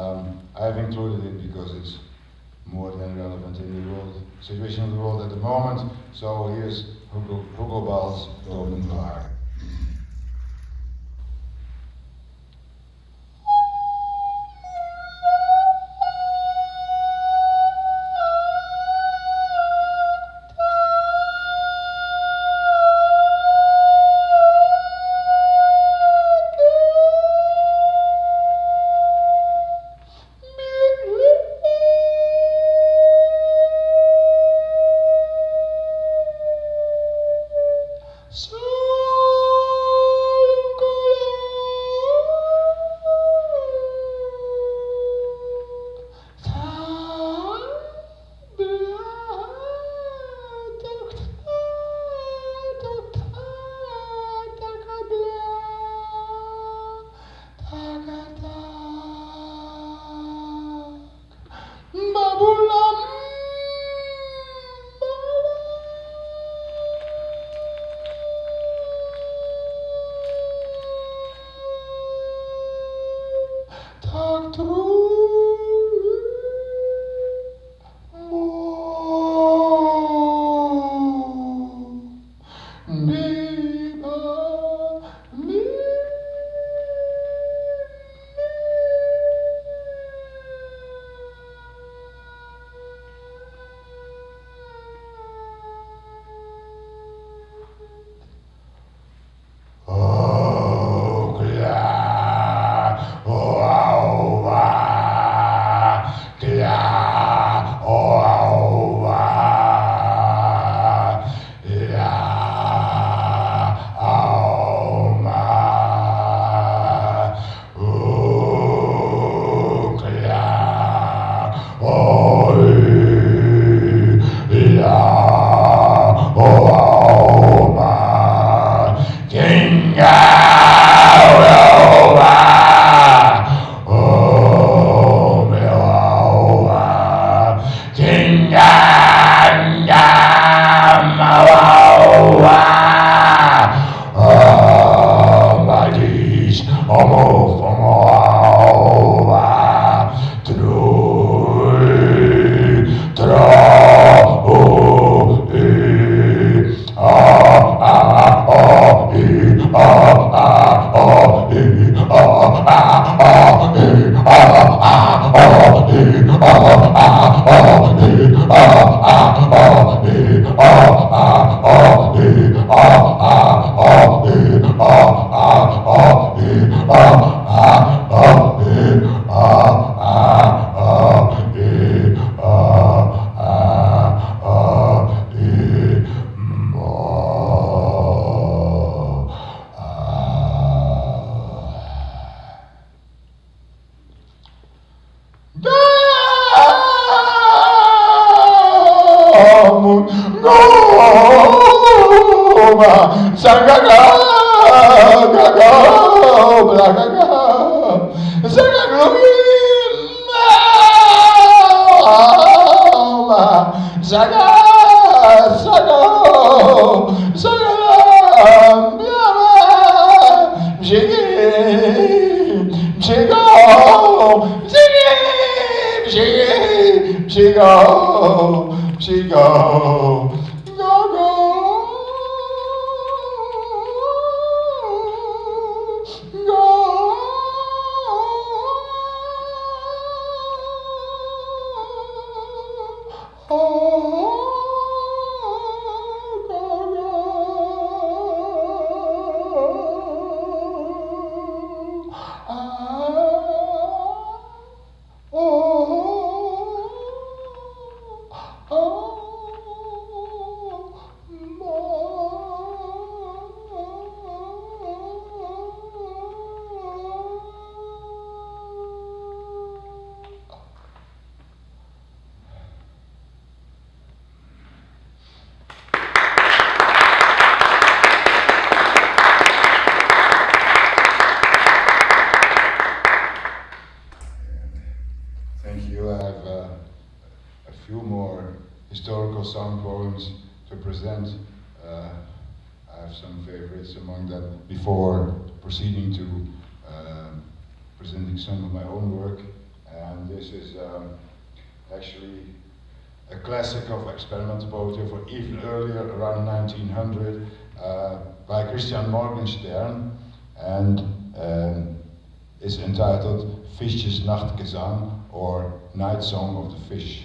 I have included it because it's more than relevant in the world situation of the world at the moment. So here's Hugo Ball's Totenklage. Thank you. I have a few more historical song poems to present. I have some favorites among them before proceeding to presenting some of my own work. And this is actually a classic of experimental poetry for even earlier, around 1900, by Christian Morgenstern, and is entitled Fisch's Nachtgesang, or Night Song of the Fish.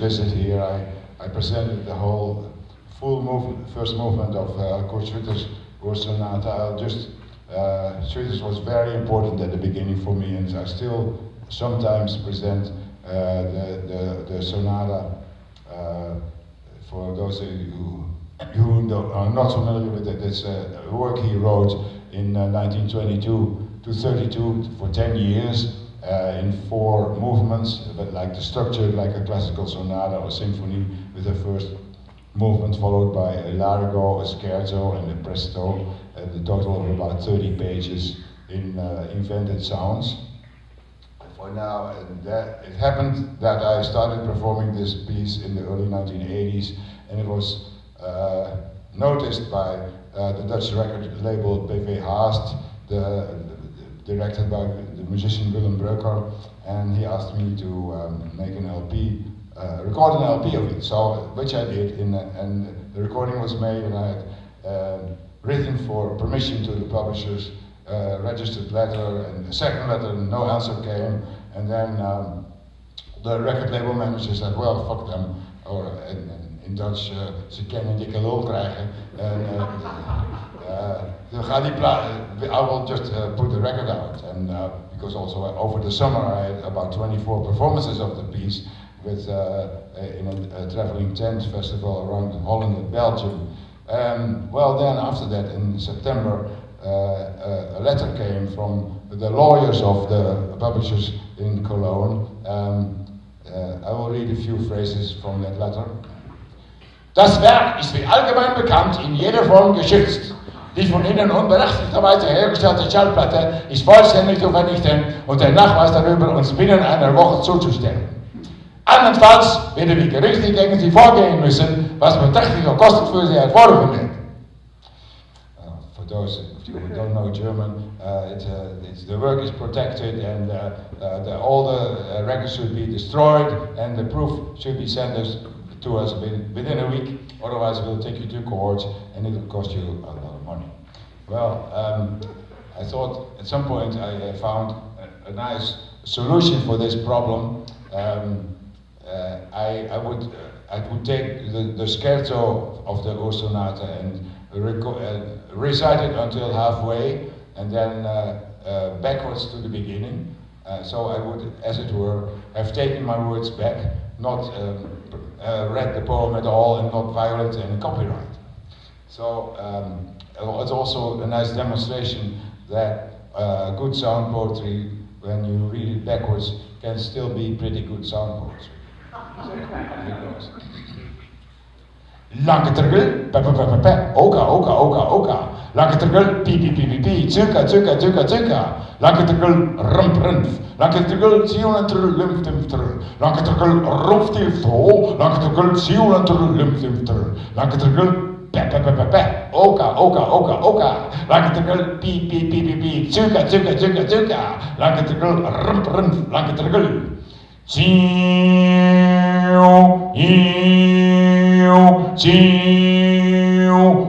Visit here, I presented the whole full movement, first movement of Kurt Schwitter's Sonata. I'll just, Schwitter's was very important at the beginning for me, and I still sometimes present the sonata for those of you who are not familiar with it. It's a work he wrote in 1922 to 32 for 10 years. In 4 movements, but like the structure, like a classical sonata or symphony, with the first movement followed by a largo, a scherzo, and a presto, and a total of about 30 pages in invented sounds. For now, it happened that I started performing this piece in the early 1980s, and it was noticed by the Dutch record label BV Haast, directed by the musician Willem Breuker, and he asked me to make an LP, record an LP of it, so which I did, and the recording was made, and I had written for permission to the publishers, registered letter, and a second letter, and no answer came, and then the record label manager said, well, fuck them, or in Dutch, ze kennen dikke lul krijgen, I will just put the record out, and because also over the summer I had about 24 performances of the piece with in a traveling tent festival around Holland and Belgium. Well, then after that, in September, a letter came from the lawyers of the publishers in Cologne. I will read a few phrases from that letter. Das Werk ist wie allgemein bekannt in jeder Form geschützt. Die von Ihnen unberechtigterweise hergestellte Schallplatte ist vollständig zu vernichten und der Nachweis darüber uns binnen einer Woche zuzustellen. Andernfalls werden wir gerichtlich gegen Sie vorgehen müssen, was beträchtliche Kosten für Sie erfordern wird. For those of you who don't know German, the work is protected, and all the records should be destroyed, and the proof should be sent to us within a week. Otherwise, we'll take you to court, and it will cost you a lot of money. Well, I thought at some point I found a nice solution for this problem. I would take the scherzo of the Orsonata and recite it until halfway, and then backwards to the beginning. So I would, as it were, have taken my words back, not read the poem at all, and not violate any copyright. So it's also a nice demonstration that good sound poetry, when you read it backwards, can still be pretty good sound poetry. Lanketergel, pe pe pe pe pe, oka oka oka oka. Lanketergel, pi pi pi pi pi, tsuka tsuka tsuka tsuka. Lanketergel, rump rump. Lanketergel, zielenter lumftimter. Lanketergel, roftilfto. Lanketergel, zielenter lumftimter. Lanketergel, pe pe pe pe pe, oka oka oka oka. Lanketergel, pi pi pi pi pi, tsuka tsuka tsuka tsuka. Lanketergel, rump rump. Lanketergel. Chiu,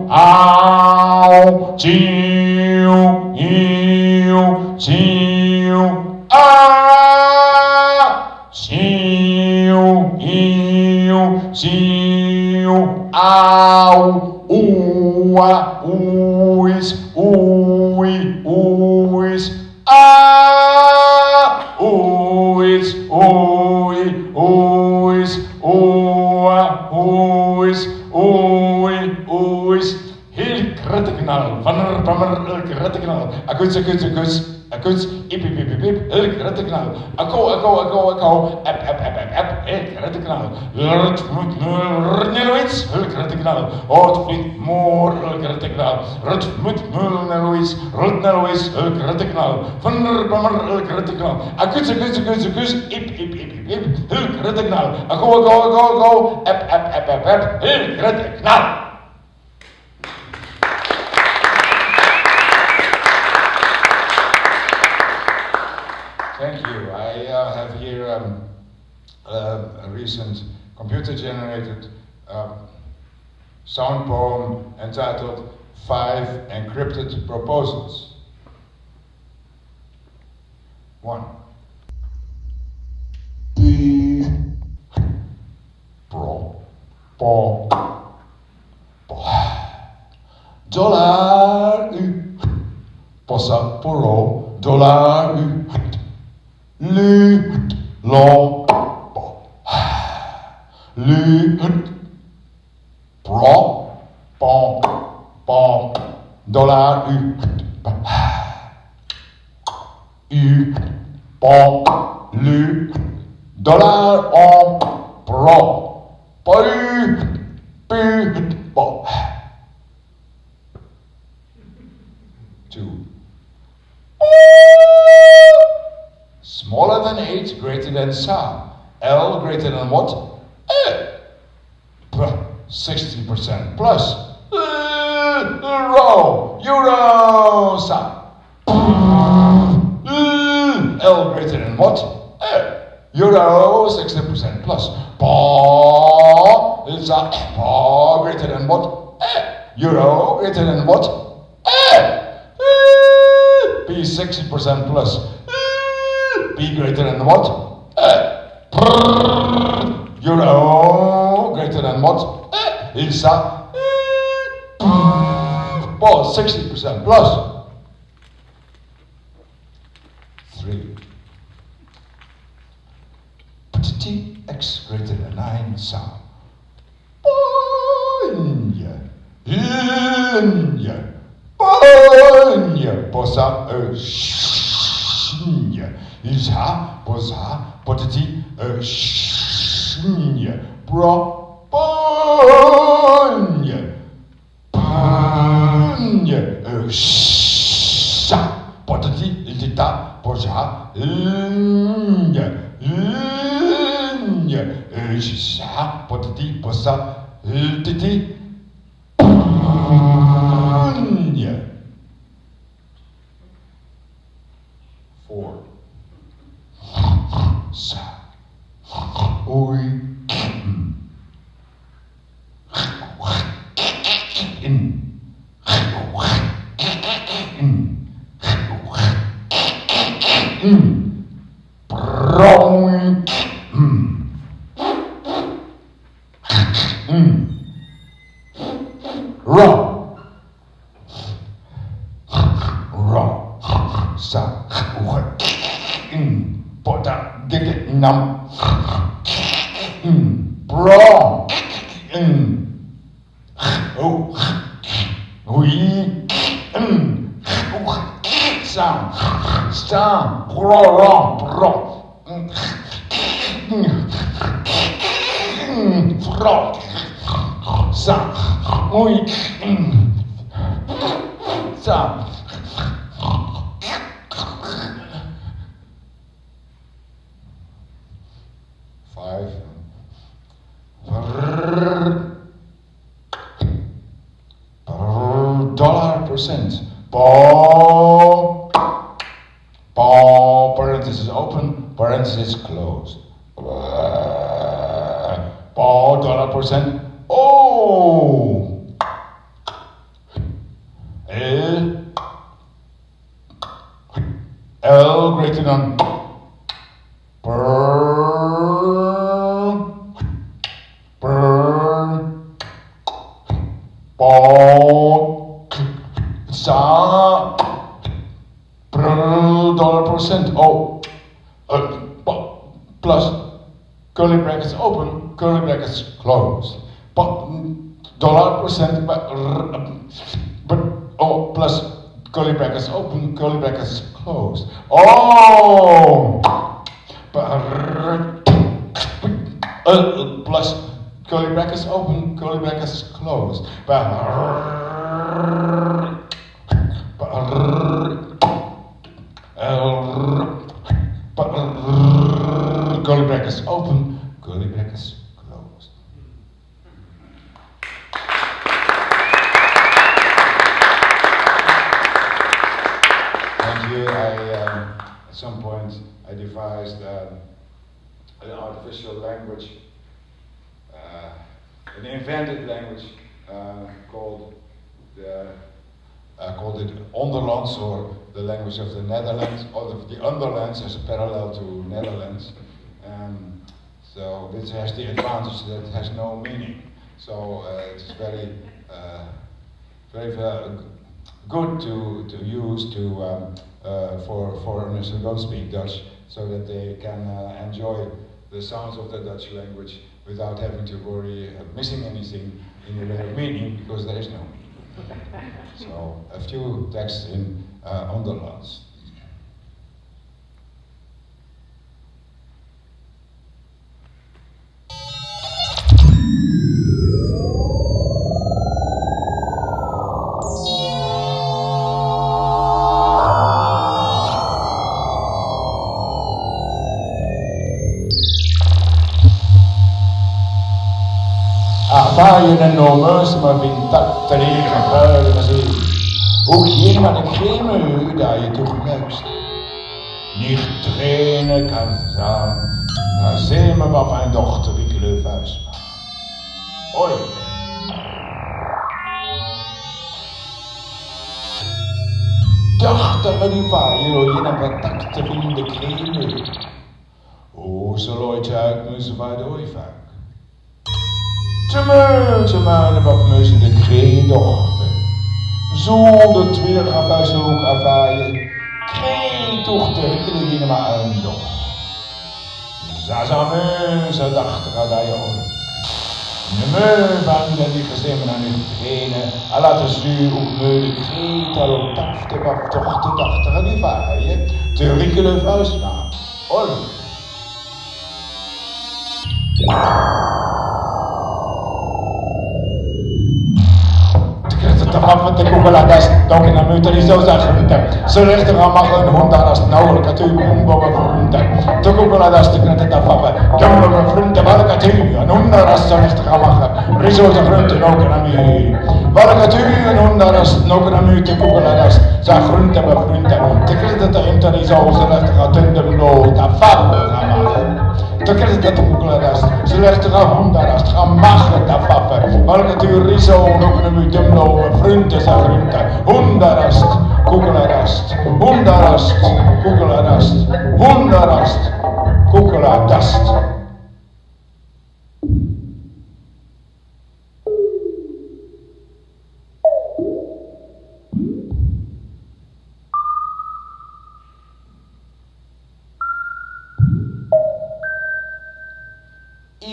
ow, chiu, ah, chiu, ow, ooa, ois, ah, ois, heel kratteknal, vanner, pammer, kratteknal, akuts, ip, heel kratteknal, ako, ap, heel kratteknal, rutneloids, heel kratteknal, oortvliet, moor, heel kratteknal, rutneloids, heel kratteknal, vanner, pammer, heel kratteknal, akuts, ip, heel kratteknal, ako, ap, heel kratteknal. Thank you. I have here a recent computer-generated sound poem entitled 5 Encrypted Proposals. 1. P. Pro. Po. Po. Dollar U. Posa. Poro. Dollar U. Lu, lo, po, lu, pro, po, dollar, u, po, lu, dollar, on, pro, po. 2. Smaller than 8, greater than sa. L greater than what? 60% plus. Euro, sa. L greater than what? Euro, 60% plus. Pa, sa. Pa greater than what? Euro greater than what? P 60% plus. P greater than what? Euro greater than what? Ilsa. 60% plus. 3. T x greater than 9 sa. Ponya. Posa. Ilsa, posa, potati, shnya, bro, ponya, sha, potati, iltita, posa, sha, potati, posa, iltiti, 4. Sa. Oi. In. Brown. Nam. Bro. Oh. Oui. Sam. Staan. Bro. Vrouw. Sam. Oui. Sam. Five. $% Ball. Parenthesis open, parenthesis closed. Ball $%. Oh. L greater than ball sa $% oh plus curly brackets open, curly brackets closed. $% but oh plus curly brackets open, curly brackets closed. Oh, plus curly brackets open, curly brackets closed. Curly brackets open, curly brackets closed. And here at some point, I devised an artificial language, an invented language called it Onderlands, or the language of the Netherlands, or the Underlands as a parallel to Netherlands. So this has the advantage that it has no meaning. So it's very good to use for foreigners who don't speak Dutch, so that they can enjoy the sounds of the Dutch language without having to worry of missing anything in the way of meaning, because there is no meaning. So a few texts in Onderlands. Waaien en nomen, maar bin tak tegen vuilige zee. Ook hier had ik geen muur daar je toch luist. Niet trainen kan staan, dan zie me maar mijn dochter die kleufhuis. Oi. Dachten die waaien, je naar wat tak te vinden kregen. O, ze looit uit mussen bij de ooivaak. Te muinen wat mussen de kreedochter. Zonder twillig af uit zoek afwaaien. Kreedochter, ik wil je maar uitdochter. Zazamuze dacht aan die oren. De meu van die gezimmen aan uw trainen. En laten stuur ook meu de kreet al op tafte wat dochter dacht aan die waaien. Te riekelen vuistmaak. Oi. Van de koekeladas, dan in de muur die zo zeggen. Zo ligt er allemaal een hond daar als nauwelijks natuurlijk onbogen vrienden. De koekeladas, de knetten daar vappen. Jongen vrienden, welke tu, een honderas, zo ligt er allemaal. Riso de groenten ook in de muur. Welke tu, een honderas, ook in de muur, de koekeladas. Zijn groenten met vrienden. De knetten de inter die zo, zo ligt er aan de bloot, daar vappen gaan maken. De knetten de koekeladas, zo ligt er aan honderas, gaan maken, daar vappen. Welke tu, riso, ook in de muur, de bloot. Vrienden zijn vrienden, honderast, koekelarast, honderast, koekelarast, honderast, koekeladast.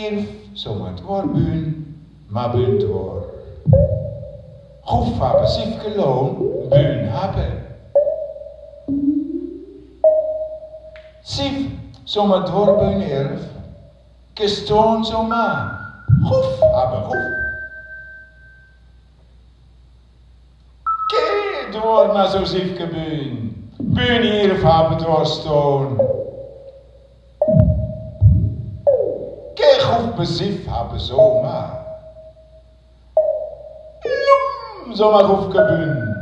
Irf zomaar dwarbuun, maar buun dwar. Groef hebben Siefke loon, buun hebben. Sief zomaar dwarbuun Irf, kistoon zomaar. Groef hebben groef. Kee dwar maar zo Siefke buun. Buun Irf hebben dwarstoon. Kee groef besief hebben zomaar. Loem, zomaar groefke buun.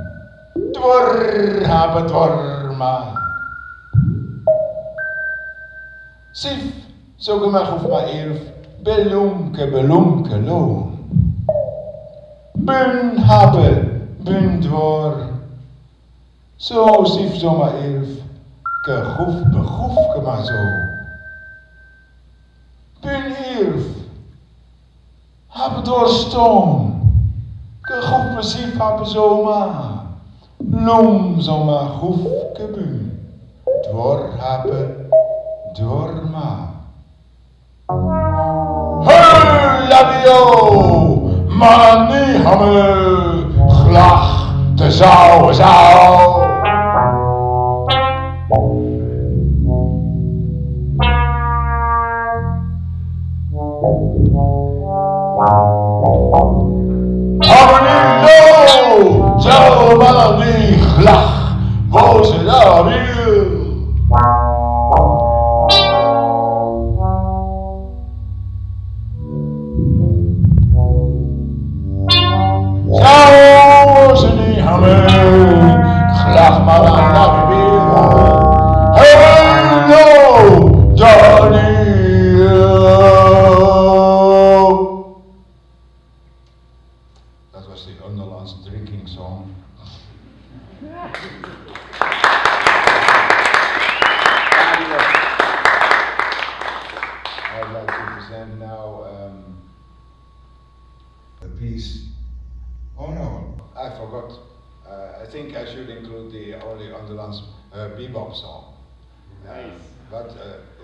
Dwar hebben dwar maar. Sief, zo gemaakt groef maar Irf. Beloemke loon. Bun hebben, bun dwar. Zo Sief zomaar Irf. Ke groef begroefke maar zo. Bun Irf. Hebben doorstoon. Ke groef besief hebben zomaar. Loem zomaar groefke bun. Dwar hebben, dwar maar. Hey, labio, mani hamme, glach, de zou. Hammernie, zo, mani, glach, woze labio. Glach maar aan dat weer. Hallo, Johnny. Dat was de Underlandse drinking song. I'd like to present now a piece. Oh no, I forgot. I think I should include the only Underlandse bebop song. Nice. But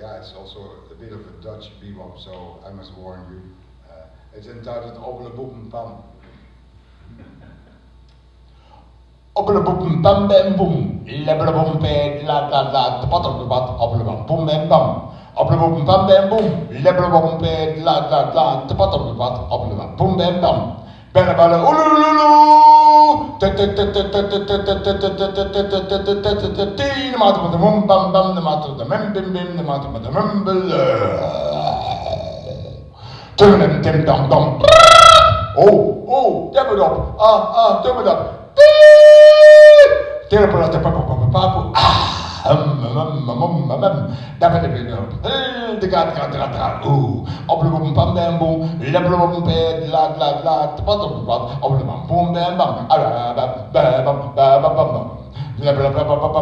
yeah, it's also a bit of a Dutch bebop, so I must warn you. It's entitled Obbele Boepen Pam. Obbele Boepen Pam Bam Boem. Lebbele Boem Pet La La La. De pat op de bat. Obbele Bam Boem Bam Bam. Obbele Boepen Pam Bam Boem. Lebbele Boem Pet La La La. De pat op de bat. Obbele Bam Boem Bam Bam. Bella bella oelululu. De maat met de mum bam bam, de maat met de mum bim bim, de maat met de mum bele. Tim tim dam dam. Oh, tel het op. Tel het op. Tel het op. Papu. Daar ben ik weer op. De gaat. Op de bom bam bam boom. Lebbele bom bed. La. Wat op wat. Op de bam boom bam bam. Bam. Lebbele bam bam.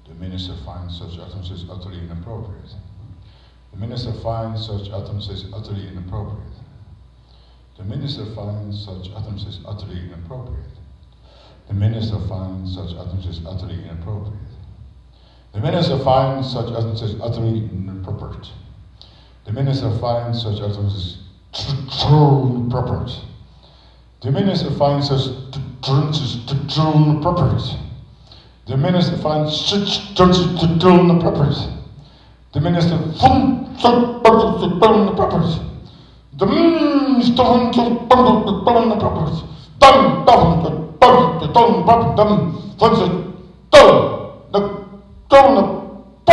The minister finds such utterances utterly inappropriate. The minister finds such utterances utterly inappropriate. The minister finds such utterances utterly inappropriate. The minister finds such utterances utterly inappropriate. The minister finds such utterances utterly inappropriate. The minister finds such utterances inappropriate. The minister finds such utterances inappropriate. The minister finds such utterances inappropriate. The minister finds such utterances inappropriate. The minister finds such utterances inappropriate.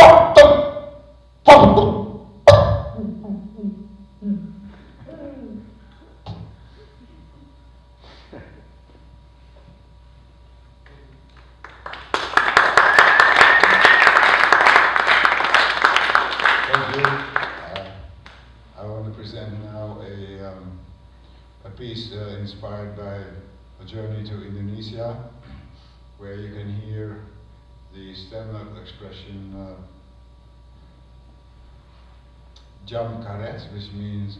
I want to present now a piece inspired by a journey to Indonesia, where you can hear the stand-up expression jam karet, which means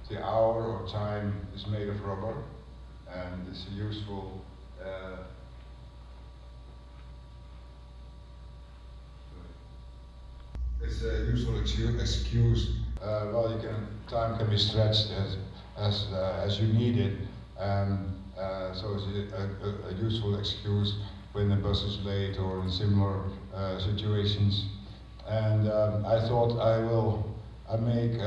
the hour or time is made of rubber, and it's a useful excuse. Well, time can be stretched as you need it, so it's a useful excuse when the bus is late or in similar situations. And I thought I make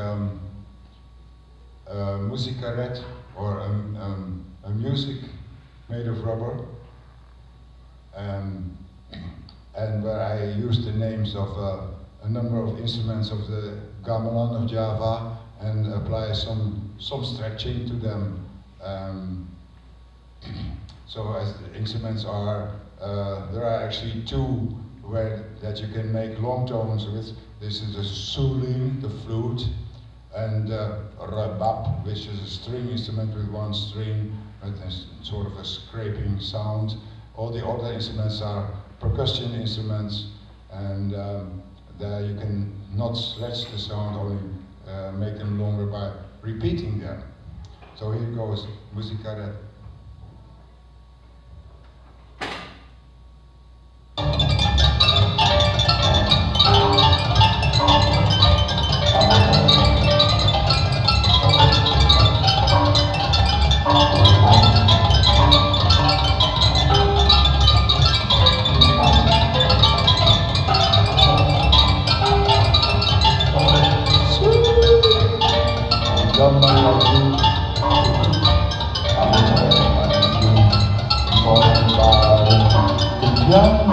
musikaret, or a music made of rubber, and where I use the names of a number of instruments of the gamelan of Java and apply some stretching to them. So as the instruments are, there are actually two that you can make long tones with. This is the suling, the flute, and rabab, which is a string instrument with one string, with a sort of a scraping sound. All the other instruments are percussion instruments, and there you can not stretch the sound, only make them longer by repeating them. So here goes musikaret. Yang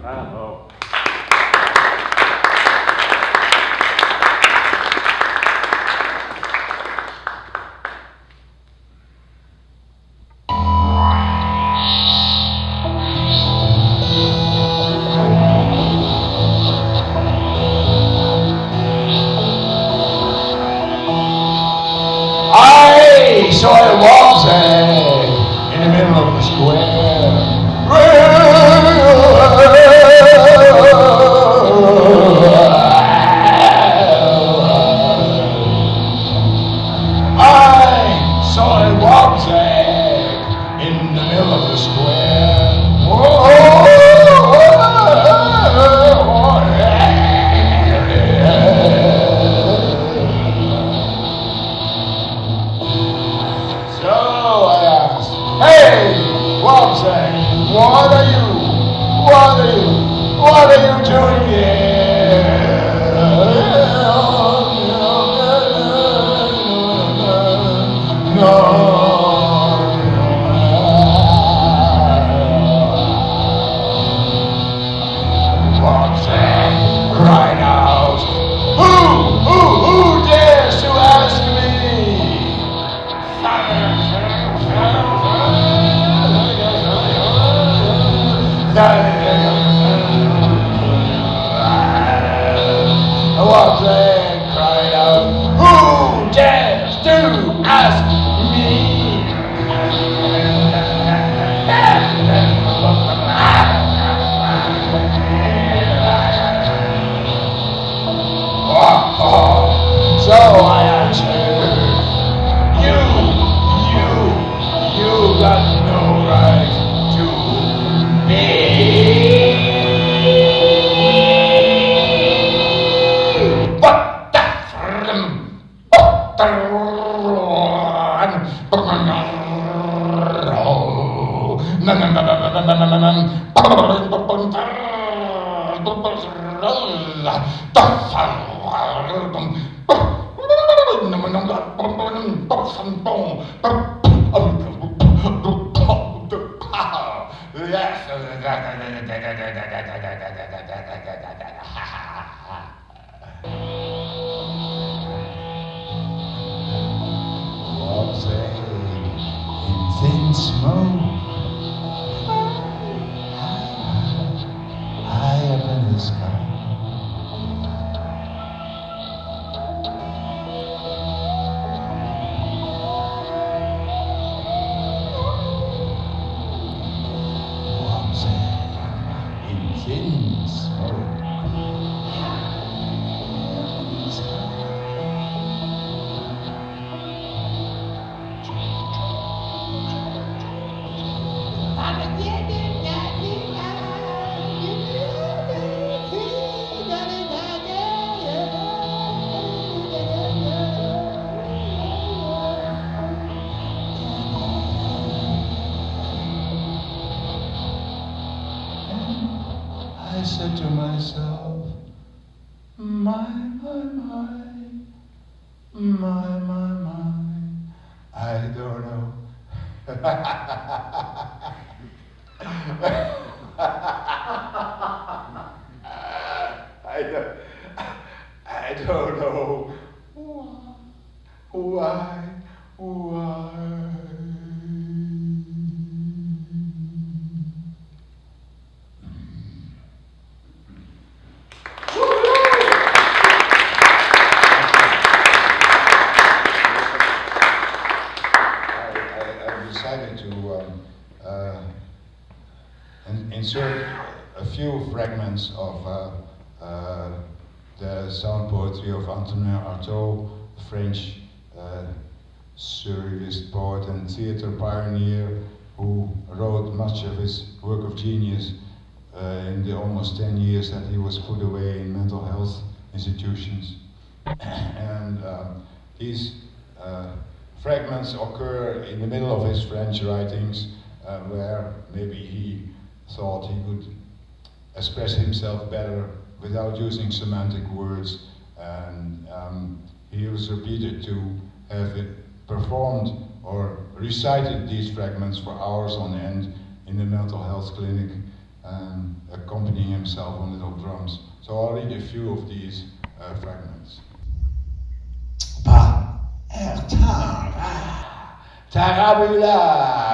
Bravo. I saw a waltz in the middle of the square. I saw a waltz in the middle of the square. So I asked, "Hey, Wobsang, what are you doing here?" Wobsang cried out, "Who dares to ask me?" Wobsang cried out, "Who dares to ask me?" So I answered, you got no right to me. But that in smoke, high up in the sky. In thin smoke. I said to myself, my, I don't know. I don't know why. I decided to insert a few fragments of the sound poetry of Antonin Artaud, French surrealist poet and theater pioneer who wrote much of his work of genius in the almost 10 years that he was put away in mental health institutions. And these fragments occur in the middle of his French writings where maybe he thought he could express himself better without using semantic words, and he was repeated to have it performed or recited these fragments for hours on end in the mental health clinic accompanying himself on little drums. So I'll read a few of these fragments. Pa, tarabula,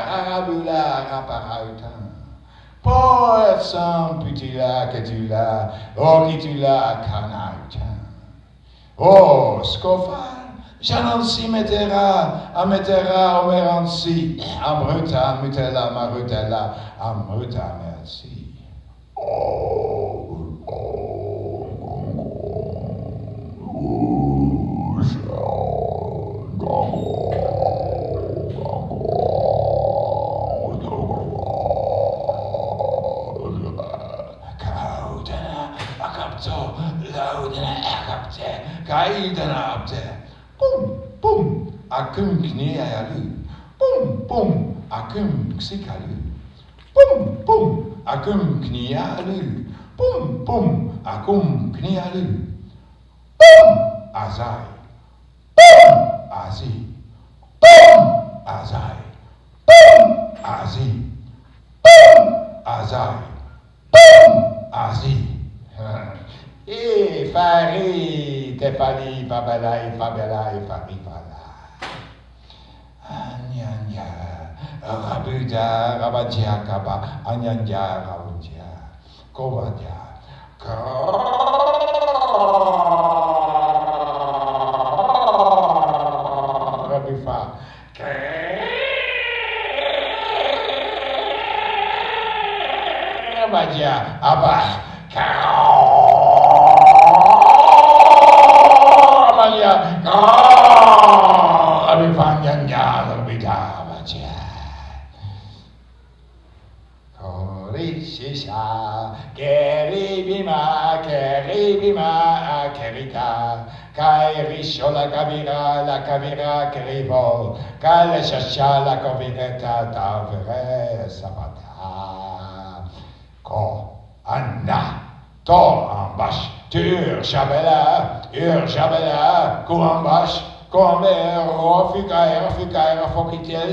arabula, raparautan. Poet sam putila, ketula, okitula, kanautan. Oh, scofal, janansi metera, ametera, omeransi, amruta, mutella, marutella, amruta, merci. Pum, pum, akum kneayalu. Pum, pum, akum xikalu. Pum, pum, akum knealu. Pum, pum, akum knealu. Pum, azai. Pum, azi. Pum, azai. Pum, azi. Pum, azai. Pum, azi. E fari, te fali, fabelai, fabelai, fari, fala. Anyanya, rabuda, rabadia, kaba, anyanya, rabudia, kovadia, rabifa, rabadia, abba, Keribima, kerita, kairisho la kavira, keribol, kale shasha la kovireta, tavere sabata. Ko, anna, to ambash, urjabela, kuambash, rofikai, rofokitel,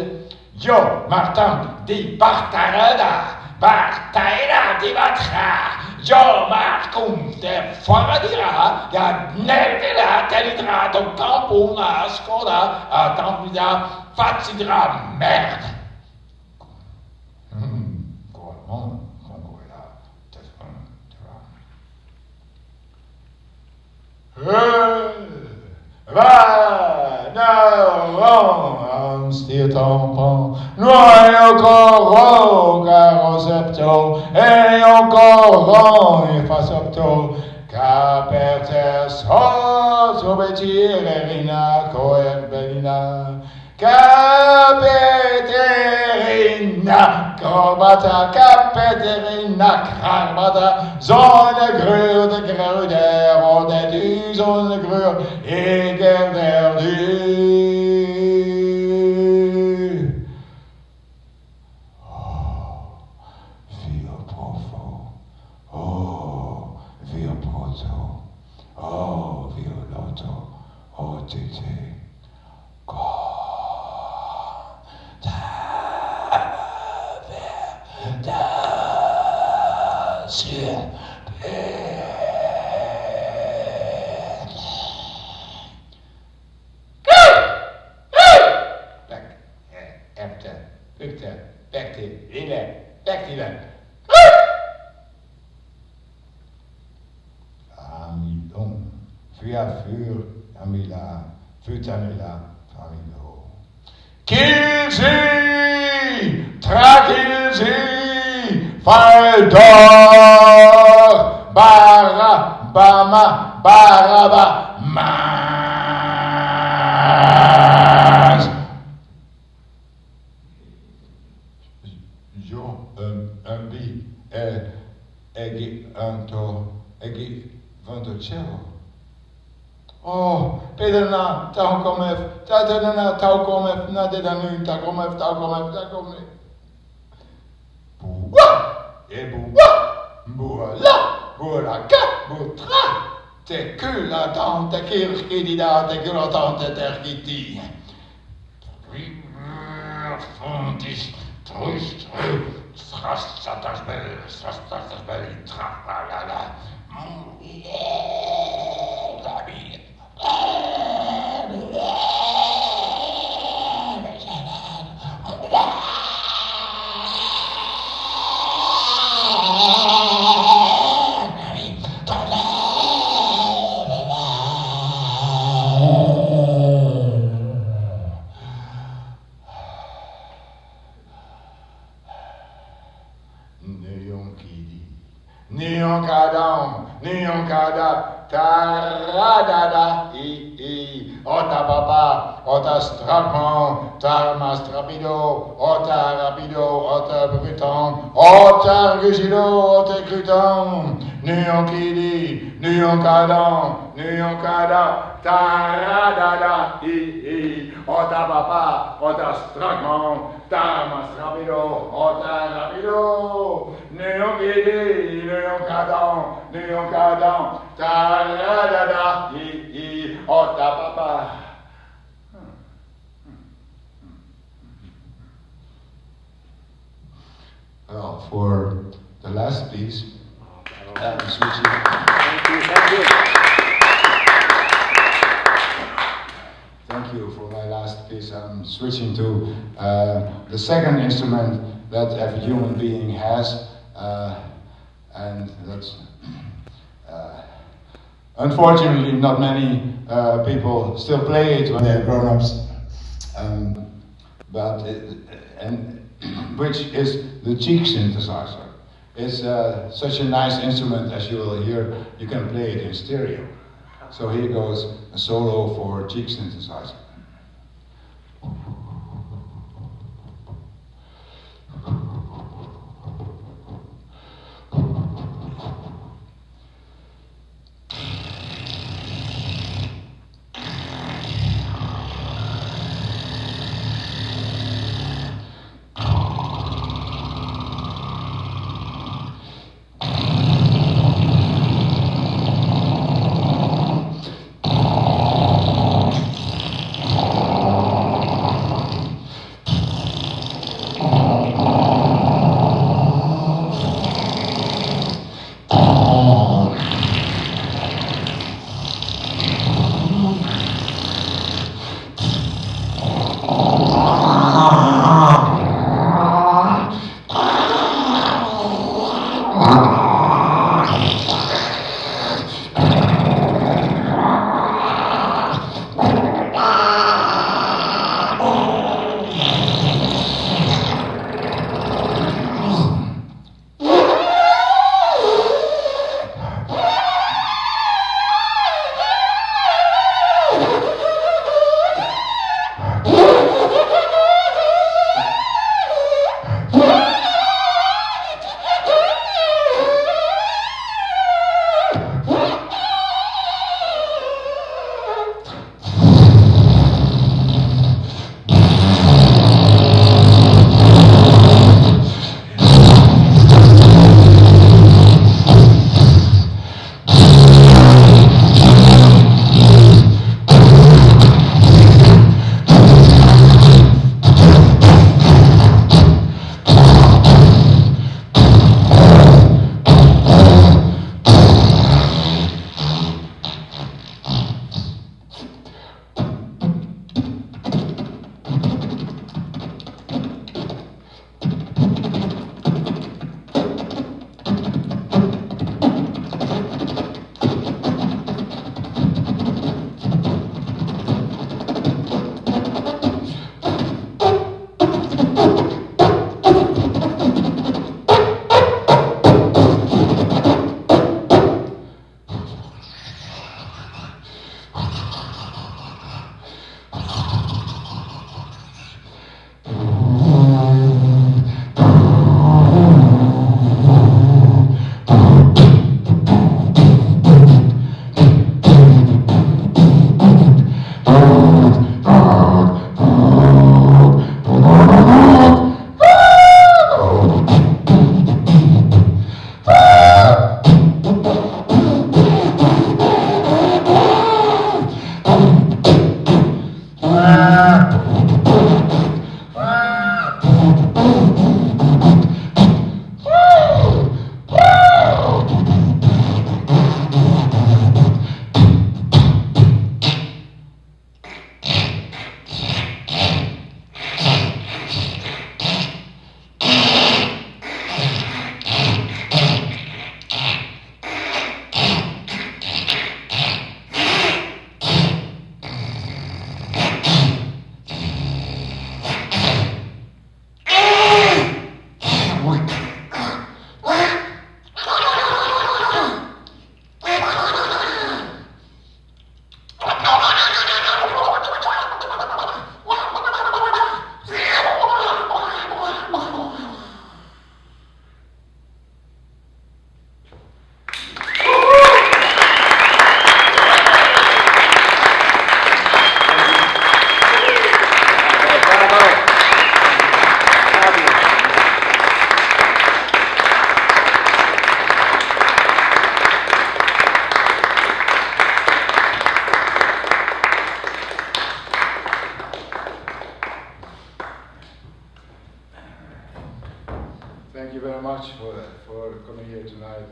yo, martam, di partarada. Bartaina di Vatra, Jo Marcum de Faradira, ya Nebila Telidra, donc Tampona, Skoda, Tampida, Fatsidra, merde. Va, non, stier tampon, noi encore, caro septo, e encore, e fa septo, caperter sos, obetilerina, coerbelina, capeterina, corbata, capeterina, crarbata, zone greur de greuder, on est du zone greur, et gerder du. Oh, via profo, oh, via proto, oh, violotto, oh, tete, Amidon, fur, amila, futamila, familo. Kilzi, trakilzi, faldor, bara, bama, baraba, mas. Jo, bi, egi, egi, vantocello. Oh, pedana, taukomef, tatana, taukomef, nadedanu, taukomef. Boua, et boua, boula, boulaka, boutra, te kula tante kirkidida, te kula tante terkiti. Fondis, trus, Neon kadam, neon kadam, taradada, ota papa, ota strakman, tarma strapido, ota rapido, ota brutan, ota rugido, ota crutan, neon kidi, neon kadam, taradada, ota papa, ota strakman, tarma strapido, ota rapido, neon kidi, neon kadam, taradada, ota papa. Well, for the last piece, switching. Thank you for my last piece. I'm switching to the second instrument that every human being has, and that's unfortunately not many people still play it when they're grown-ups, which is the cheek synthesizer. It's such a nice instrument, as you will hear. You can play it in stereo. So here goes a solo for cheek synthesizer.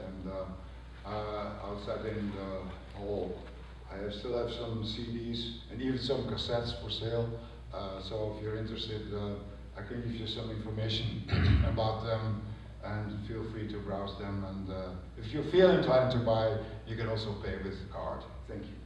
and outside in the hall. I still have some CDs and even some cassettes for sale. So if you're interested, I can give you some information about them, and feel free to browse them. And if you feel inclined to buy, you can also pay with the card. Thank you.